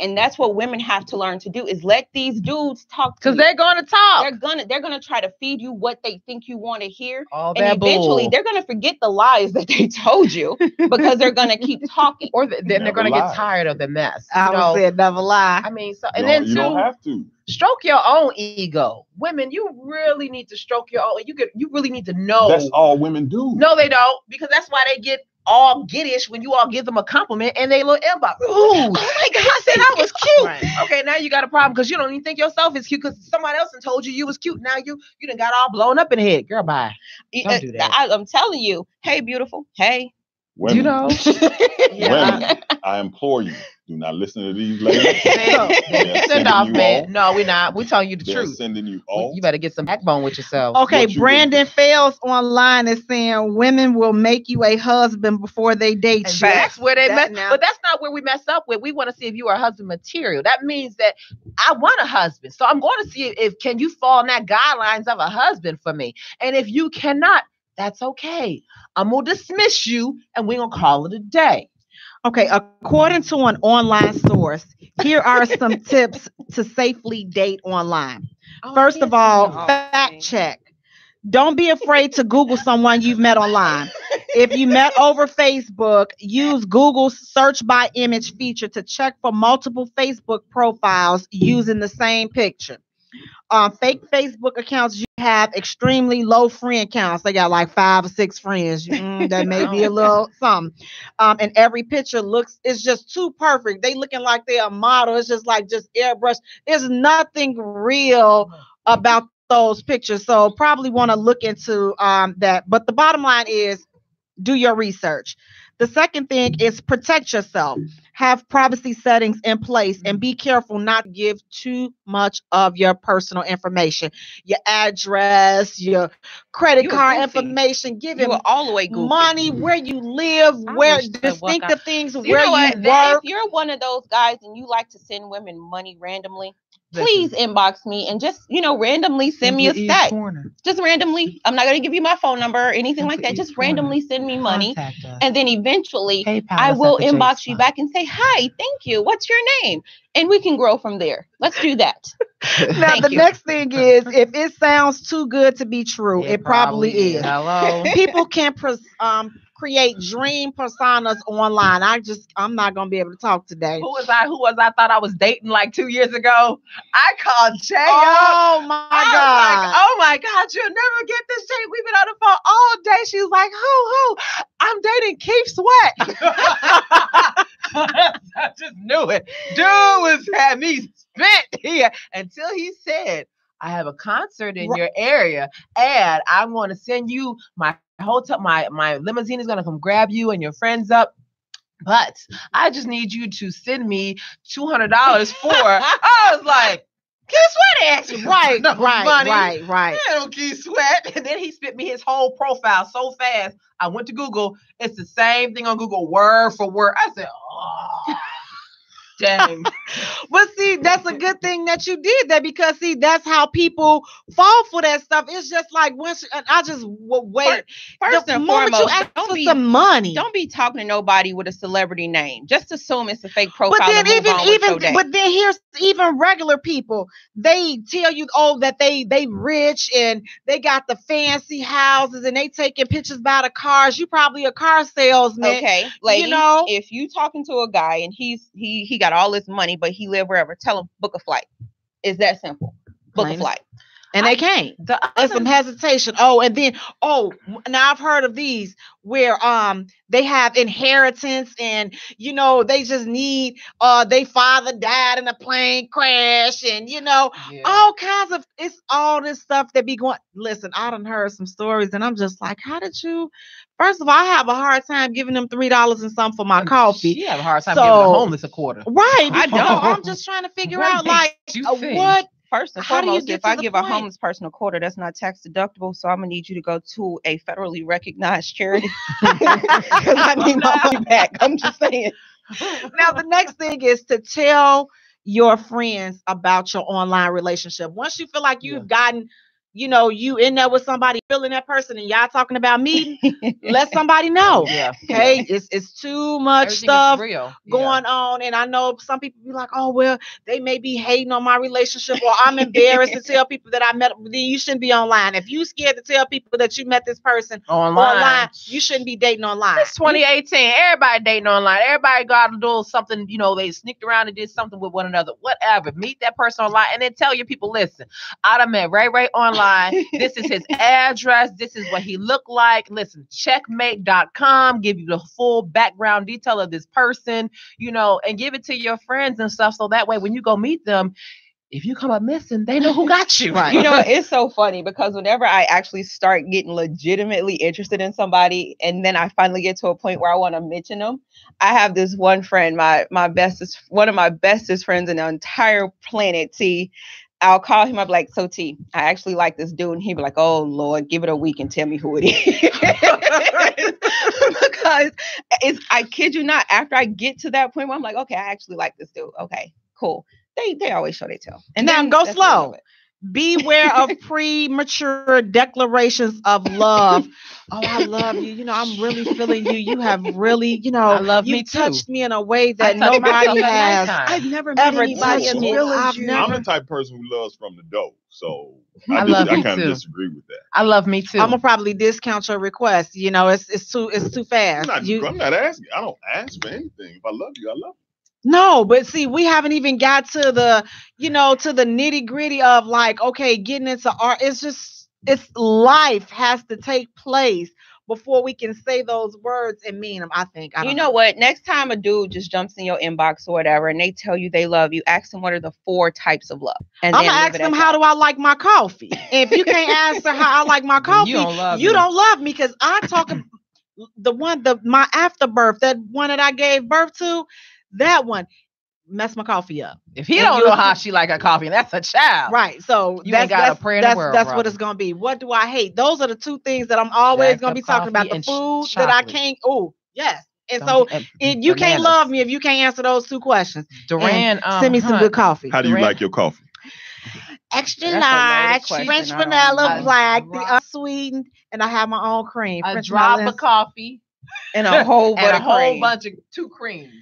And that's what women have to learn to do is let these dudes talk to you. Because they're going to talk. They're going to try to feed you what they think you want to hear. All and that eventually bull. They're going to forget the lies that they told you because they're going to keep talking. Or then they're going to get tired of the mess. I said never lie. I mean, you don't have to. Stroke your own ego. Women, you really need to stroke your own. You really need to know. That's all women do. No, they don't, because that's why they get all giddish when you all give them a compliment and they look inbox. Ooh, oh my God, I said I was cute. Right. Okay, now you got a problem because you don't even think yourself is cute because somebody else told you was cute. Now you done got all blown up in the head. Girl, bye. Don't do that. I'm telling you, hey, beautiful, hey. Women, Yeah. Women, I implore you, do not listen to these ladies. Send off, man. No, we're not. We're telling you the truth. Sending you off. You better get some backbone with yourself. Okay, Brandon Fales online is saying women will make you a husband before they date you. That's where they mess. But that's not where we mess up with. We want to see if you are husband material. That means that I want a husband. So I'm going to see if can you fall in that guidelines of a husband for me. And if you cannot, that's okay. I'm going to dismiss you and we're going to call it a day. Okay, according to an online source, here are some tips to safely date online. First of all, fact check. Don't be afraid to Google someone you've met online. If you met over Facebook, use Google's search by image feature to check for multiple Facebook profiles using the same picture. Fake Facebook accounts, you have extremely low friend counts. They got like 5 or 6 friends. That may be a little something. And every picture it's just too perfect. They looking like they're a model. It's just airbrush. There's nothing real about those pictures. So probably want to look into that. But the bottom line is do your research. The second thing is protect yourself. Have privacy settings in place and be careful not to give too much of your personal information. Your address, your credit card information, give him all the way goofy. Money, where you live, where distinctive things, where you work. If you're one of those guys and you like to send women money randomly, please inbox me and just, randomly send me a stack. Just randomly. I'm not going to give you my phone number or anything like that. Just randomly send me money. And then eventually I will inbox you back and say, hi, thank you. What's your name? And we can grow from there. Let's do that. Now, the next thing is, if it sounds too good to be true, it probably is. Hello. People can create dream personas online. I'm not gonna be able to talk today. Who was I thought I was dating like 2 years ago. I called Jay up. Oh my God. Like, oh my God, you'll never get this, Jay. We've been on the phone all day. She was like, who? I'm dating Keith Sweat. I just knew it. Dude had me spent here until he said, I have a concert in your area and I'm going to send you my hotel. My limousine is going to come grab you and your friends up. But I just need you to send me $200 for. I was like, Keith Sweat asked me. Right. I don't Keith Sweat. And then he spit me his whole profile so fast. I went to Google. It's the same thing on Google, word for word. I said, oh. Dang. But see, that's a good thing that you did that, because see, that's how people fall for that stuff. It's just like once I just wait. First and foremost, you ask for some money. Don't be talking to nobody with a celebrity name. Just assume it's a fake profile. But then here's even regular people. They tell you, that they rich and they got the fancy houses and they taking pictures by the cars. You probably a car salesman. Okay, ladies, if you talking to a guy and he got all this money, but he live wherever, tell him book a flight. It's that simple. Book a flight. And they can't. There's some hesitation. Now I've heard of these where they have inheritance and they just need their father died in a plane crash and all kinds of, it's all this stuff that be going. Listen, I done heard some stories and I'm just like, how did you? First of all, I have a hard time giving them $3 and something for my coffee. You have a hard time giving the homeless a quarter. Right. I don't. I'm just trying to figure out what. First and foremost, if I give a homeless person a quarter, that's not tax deductible. So I'm gonna need you to go to a federally recognized charity because I need my money back. I'm just saying. Now the next thing is to tell your friends about your online relationship. Once you feel like you've gotten, you in there with somebody, feeling that person, and y'all talking about meeting, let somebody know. Yeah. Okay. It's too much stuff going on. And I know some people be like, oh, well, they may be hating on my relationship, or I'm embarrassed to tell people that I met. Then you shouldn't be online. If you scared to tell people that you met this person online, you shouldn't be dating online. It's 2018. Everybody dating online. Everybody got to do something, they sneaked around and did something with one another. Whatever. Meet that person online and then tell your people, listen, I done met Ray online. This is his address. This is what he looked like. Listen, checkmate.com, give you the full background detail of this person, and give it to your friends and stuff. So that way, when you go meet them, if you come up missing, they know who got you. Right. It's so funny because whenever I actually start getting legitimately interested in somebody, and then I finally get to a point where I want to mention them, I have this one friend, one of my bestest friends in the entire planet, T. I'll call him up like, so T, I actually like this dude. And he'd be like, oh Lord, give it a week and tell me who it is. Because I kid you not, after I get to that point where I'm like, okay, I actually like this dude. Okay, cool. They always show they tell. And then go slow. Beware of premature declarations of love. Oh, I love you. I'm really feeling you. You have really, I love you me too. touched me in a way that nobody has. I've never met anybody as real as you. I'm the type of person who loves from the dough. So I kind of disagree with that. I love me too. I'm gonna probably discount your request. It's too fast. I'm not asking. I don't ask for anything. If I love you, I love you. No, but see, we haven't even got to the, to the nitty gritty of like, okay, getting into art. It's life has to take place before we can say those words and mean them, I think. You know what? Next time a dude just jumps in your inbox or whatever and they tell you they love you, ask them what are the 4 types of love. And I'm going to ask them, how do I like my coffee? And if you can't answer how I like my coffee, you don't love me, because I talk my afterbirth, that one that I gave birth to, that one messed my coffee up. If he don't know how she like her coffee, that's a child. Right. So that's what it's gonna be. What do I hate? Those are the 2 things that I'm always gonna be talking about. The food that I can't. Oh, yes. And so you can't love me if you can't answer those 2 questions. Duran, send me some good coffee. How do you like your coffee? Extra large, French vanilla, black, unsweetened, and I have my own cream. A drop of coffee and a whole bunch of 2 creams.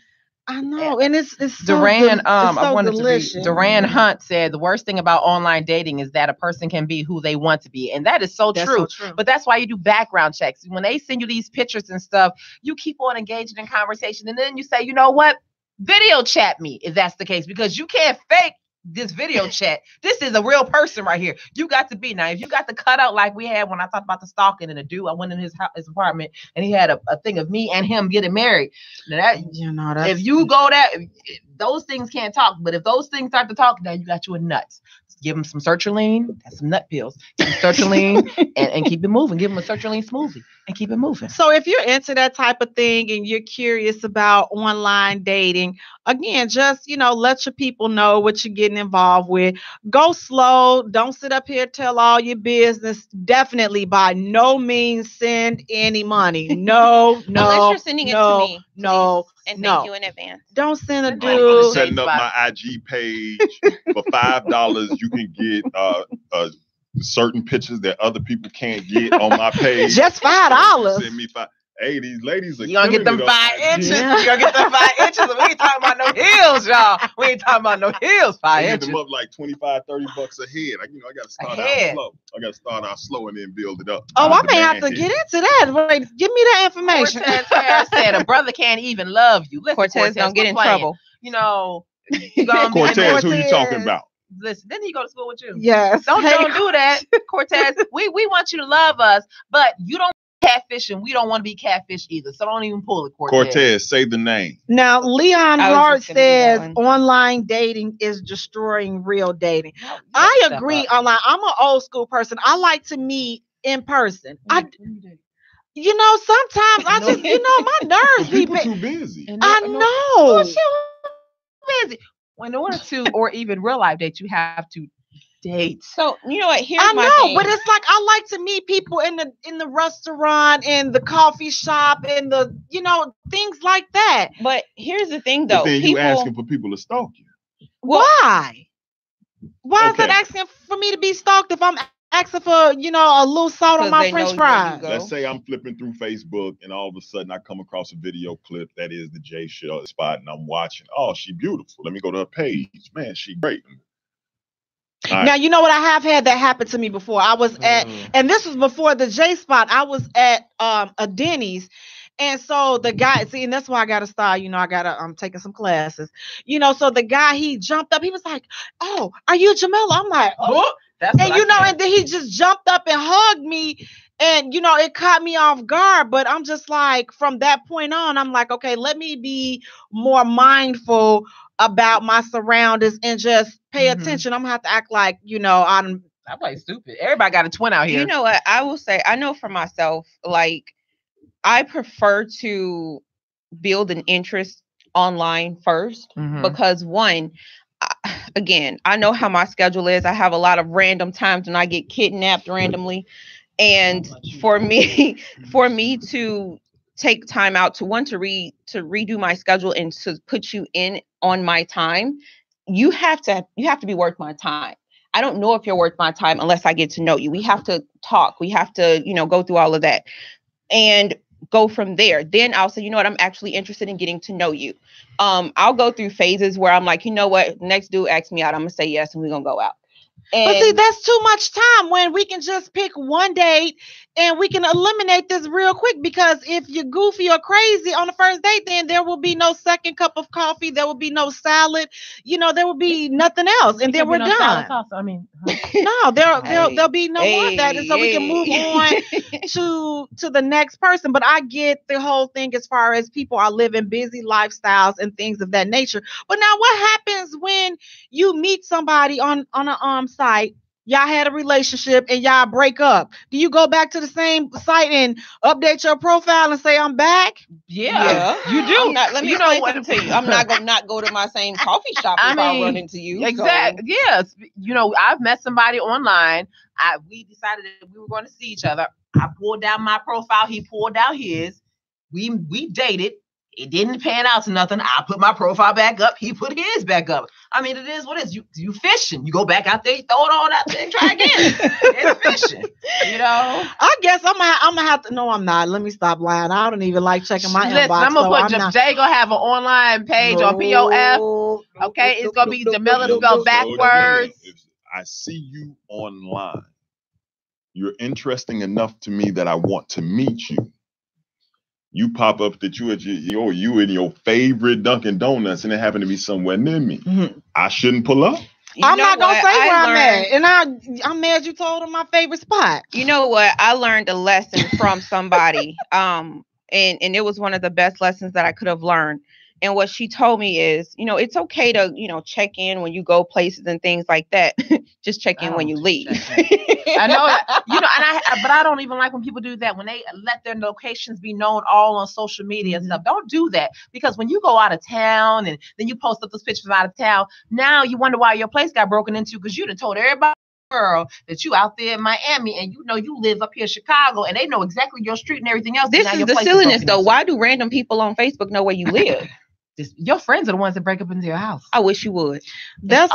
I know, and it's Duran. I wanted delicious. To read. Duran Hunt said the worst thing about online dating is that a person can be who they want to be, and that is so true. But that's why you do background checks. When they send you these pictures and stuff, you keep on engaging in conversation, and then you say, you know what? Video chat me if that's the case, because you can't fake this video chat. This is a real person right here. You got to be now. If you got the cutout like we had when I talked about the stalking and the dude, I went in his apartment and he had a thing of me and him getting married. Now that if you go that, those things can't talk. But if those things start to talk, now you got you a nuts. Give them some sertraline, that's some nut pills. Give them sertraline and keep it moving. Give them a sertraline smoothie and keep it moving. So if you're into that type of thing and you're curious about online dating, again, just, let your people know what you're getting involved with. Go slow. Don't sit up here, tell all your business. Definitely by no means send any money. No. Unless you're sending it to me. No. And thank you in advance. Don't send a dude. Setting up my IG page for $5. You can get certain pictures that other people can't get on my page. Just $5. Send me $5. Hey, these ladies are gonna get them 5 inches. You're gonna get them 5 inches. We ain't talking about no heels, y'all. We ain't talking about no heels. 5 inches. Them up like $25-$30 a head. I gotta start out slow. I gotta start out slow and then build it up. Oh, I may have to get into that. Wait, give me that information. Cortez said a brother can't even love you. Listen, Cortez don't get in trouble. Cortez, who you talking about? Listen, didn't he go to school with you? Yes. Don't do that, Cortez. We want you to love us, but you don't catfish, and we don't want to be catfish either. So don't even pull it, Cortez. Cortez, say the name. Now, Leon Hart says online dating is destroying real dating. I agree. Online, I'm an old school person. I like to meet in person. Sometimes I just, my nerves be too busy. I know. Busy. In order to, or even real life date, you have to date. So you know what? Here's I my know, thing. but it's like I like to meet people in the restaurant and the coffee shop and the things like that. But here's the thing, though. But then you asking for people to stalk you. Why? Why is that asking for me to be stalked if I'm asking for a little salt on my French fries? Let's say I'm flipping through Facebook and all of a sudden I come across a video clip that is the Jaye Spot and I'm watching. Oh, she beautiful. Let me go to her page. Man, she great. Now, you know what? I have had that happen to me before. I was at, and this was before the Jaye Spot. I was at a Denny's. And so the guy, and that's why I got to start, I'm taking some classes, so the guy, he jumped up. He was like, "Oh, are you Jamila?" I'm like, "Oh." And and then he just jumped up and hugged me. And, it caught me off guard. But I'm just like, from that point on, I'm like, okay, let me be more mindful about my surroundings and just pay attention. I'm gonna have to act like, I'm like stupid. Everybody got a twin out here. You know what? I will say, I know for myself, like, I prefer to build an interest online first because one, again, I know how my schedule is. I have a lot of random times when I get kidnapped randomly. And for me to take time out to redo my schedule and to put you in on my time, you have to be worth my time. I don't know if you're worth my time unless I get to know you. We have to talk. We have to, go through all of that and go from there. Then I'll say, you know what, I'm actually interested in getting to know you. I'll go through phases where I'm like, you know what, next dude asks me out, I'm gonna say yes and we're gonna go out. But see, that's too much time when we can just pick one date and we can eliminate this real quick, because if you're goofy or crazy on the first date, then there will be no second cup of coffee. There will be no salad. There will be nothing else. And then we're done. No, there'll be no more of that. And so we can move on to the next person. But I get the whole thing as far as people are living busy lifestyles and things of that nature. But now what happens when you meet somebody on a site, y'all had a relationship and y'all break up? Do you go back to the same site and update your profile and say I'm back? Yeah. You do. Let me explain something to you. I'm not gonna not go to my same coffee shop if I run into you. Exactly. So. Yes. I've met somebody online. We decided that we were going to see each other. I pulled down my profile. He pulled down his. We dated. It didn't pan out to nothing. I put my profile back up. He put his back up. I mean, it is what it is. You fishing. You go back out there, you throw it all out there and try again. It's fishing. You know, I guess I'm gonna have to. No, I'm not. Let me stop lying. I don't even like checking my listen, inbox. I'm gonna put Jay gonna have an online page on POF. Okay, it's gonna be Jamila spelled backwards. If I see you online, you're interesting enough to me that I want to meet you. You pop up that you in your favorite Dunkin' Donuts, and it happened to be somewhere near me. Mm-hmm. I shouldn't pull up. I'm not gonna say where I'm at, and I'm mad you told him my favorite spot. You know what? I learned a lesson from somebody, and it was one of the best lessons that I could have learned. And what she told me is, it's okay to, check in when you go places and things like that. Just check in when you leave. I know, but I don't even like when people do that, when they let their locations be known all on social media and stuff. Don't do that, because when you go out of town and then you post up those pictures from out of town, now you wonder why your place got broken into, because you done told everybody girl that you out there in Miami, and you live up here in Chicago, and they know exactly your street and everything else. This is the silliness, though. Why do random people on Facebook know where you live? Your friends are the ones that break up into your house. I wish you would. That's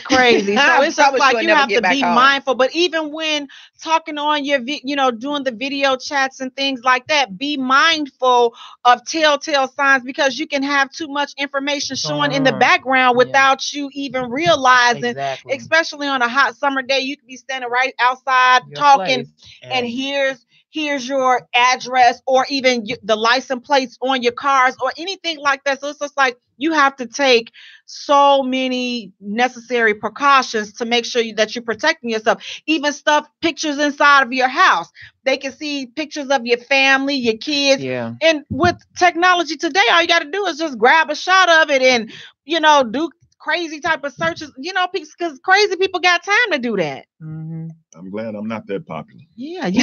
crazy. So it's just like you have to be mindful. But even when talking on your, doing the video chats and things like that, be mindful of telltale signs, because you can have too much information showing in the background without you even realizing. Especially on a hot summer day, you could be standing right outside talking, and here's your address, or even the license plates on your cars, or anything like that. So it's just like you have to take so many necessary precautions to make sure that you're protecting yourself. Even pictures inside of your house. They can see pictures of your family, your kids. Yeah. And with technology today, all you got to do is just grab a shot of it and, do crazy type of searches, because crazy people got time to do that. Mm-hmm. I'm glad I'm not that popular. Yeah, and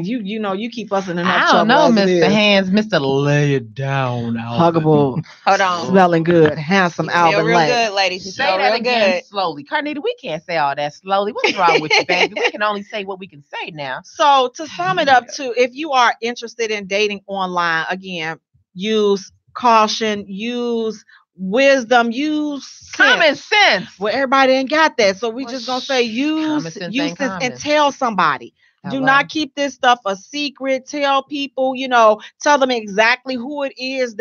you keep us in enough trouble. I don't know, Mr. Hands, Mr. Lay It Down, huggable, hold on, smelling good, handsome Alvin. Real good, ladies. Say that again slowly, Carnita. We can't say all that slowly. What's wrong with you, baby? We can only say what we can say now. So to sum it up, if you are interested in dating online, again, use caution, use wisdom, use common sense. Well, everybody ain't got that, so we just gonna say use this and tell somebody. Do not keep this stuff a secret. Tell people, tell them exactly who it is,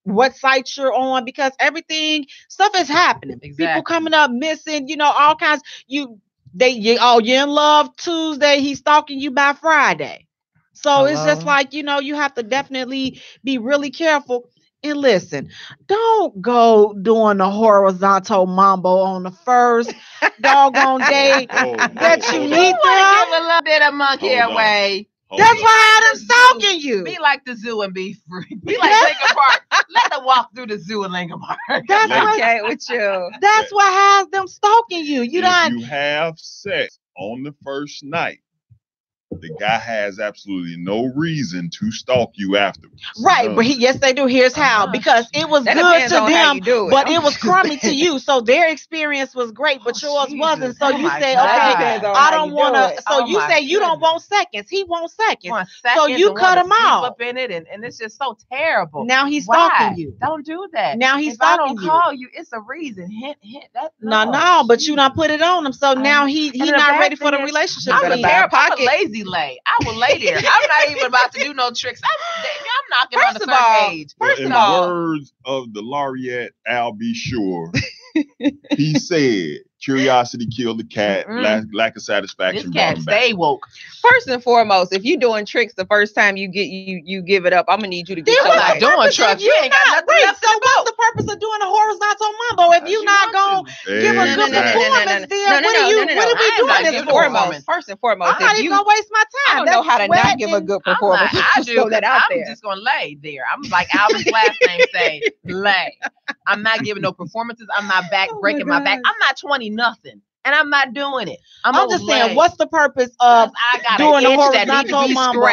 what site you're on, because stuff is happening. Exactly. People coming up missing, all kinds. You're in love Tuesday, he's stalking you by Friday. So it's just like, you have to definitely be really careful. And listen, don't go doing the horizontal mambo on the first doggone day that you meet them. Give a little bit of monkey away. That's why I'm stalking you. Be like the zoo and be free. Be like Lincoln Park. Let them walk through the zoo in Lincoln Park. That's okay with you. That's what has them stalking you. You have sex on the first night, the guy has absolutely no reason to stalk you afterwards. Right, but yes, they do. Here's how. Because it was good to them, but it was crummy to you. So their experience was great, but yours wasn't. So you say, okay, I don't want to. So you say you don't want seconds. He wants seconds. So you cut him out. Up in it, and it's just so terrible. Now he's stalking you. Don't do that. Now he's stalking you. If I don't call you, it's a reason. Hint. No, but you not put it on him. So now he's not ready for the relationship. I'm a lazy lay. I will lay there. I'm not even about to do no tricks. I'm knocking on the first page. In the words of the laureate Al B. Shore, he said, "Curiosity killed the cat. Lack of satisfaction." This cat stay woke. First and foremost, if you doing tricks the first time you give it up, I'm gonna need you to get your life. Doing tricks. You ain't got nothing left. So what's the purpose of doing a horizontal mambo if you not gonna give a good performance? Then what are we doing this for? First and foremost, I'm not even gonna waste my time. I don't know how to not give a good performance. I do. I'm just gonna lay there. I'm like Alvin's last name say, lay. I'm not giving no performances. I'm not breaking my back. I'm not 20 nothing. And I'm not doing it. I'm just saying, what's the purpose of doing a horizontal mambo?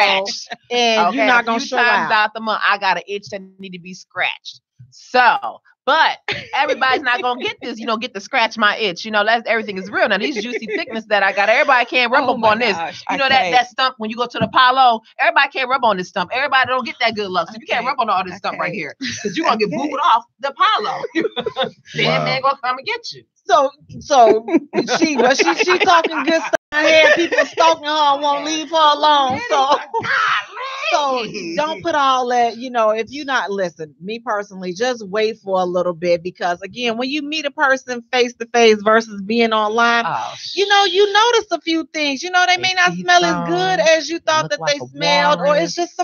And you're not gonna show out. I got an itch that need to be scratched. So, but everybody's not gonna get this, get to scratch my itch. Everything is real. Now these juicy thickness that I got, everybody can't rub up on this. That stump when you go to the Apollo, everybody can't rub on this stump. Everybody don't get that good luck. So you can't rub on all this stump right here. Because you're gonna get booed off the Apollo. Then man gonna come and get you. So she talking good stuff. I had people stalking her and won't leave her alone. So don't put all that, if you're not, listen, me personally, just wait for a little bit, because again, when you meet a person face to face versus being online, you notice a few things. They may not smell as good as you thought that they smelled, or it's just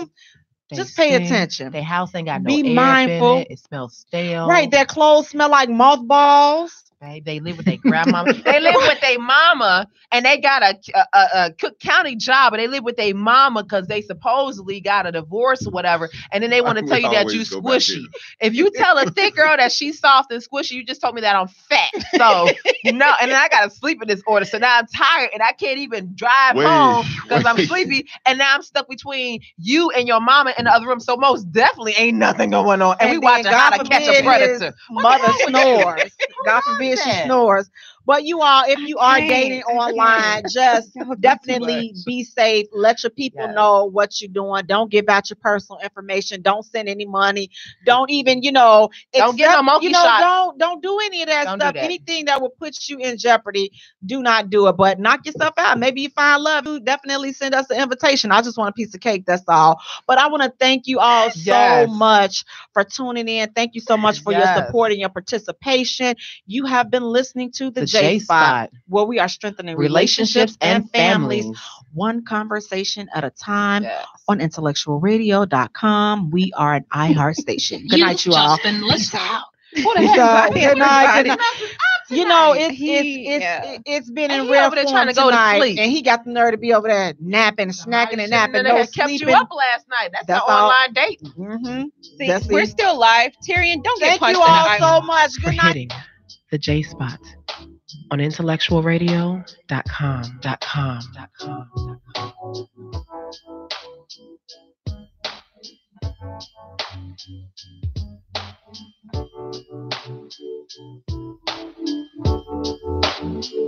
just pay attention. Their house ain't got no Be air mindful. in it. It smells stale. Right, their clothes smell like mothballs. They live with their grandmama. They live with their mama, and they got a Cook County job, but they live with their mama because they supposedly got a divorce or whatever. And then they want to tell you that you squishy. If you tell a thick girl that she's soft and squishy, you just told me that I'm fat. So and then I got a sleeping disorder. So now I'm tired and I can't even drive home because I'm sleepy. And now I'm stuck between you and your mama in the other room. So most definitely ain't nothing going on. And we watching How to Catch a Predator. Mother snores. God forbid she snores. But you all, if you are dating online, just definitely be safe. Let your people know what you're doing. Don't give out your personal information. Don't send any money. Don't even, don't get no monkey shots. Don't do any of that stuff. Anything that will put you in jeopardy, do not do it. But knock yourself out. Maybe you find love. You definitely send us an invitation. I just want a piece of cake. That's all. But I want to thank you all so much for tuning in. Thank you so much for your support and your participation. You have been listening to the Jaye Spot, where we are strengthening relationships and families, one conversation at a time, on IntellectualRadio.com. We are an iHeart station. Good night, you all. Been listening. Good night. It's been in real form trying to go to sleep, and he got the nerve to be over there napping, snacking, and napping. No sleeping. Kept you up last night. That's all. Online dating. See, we're still live. Tyrion, don't get punched. Thank you all so much. Good night. Hitting the Jaye Spot on IntellectualRadio.com.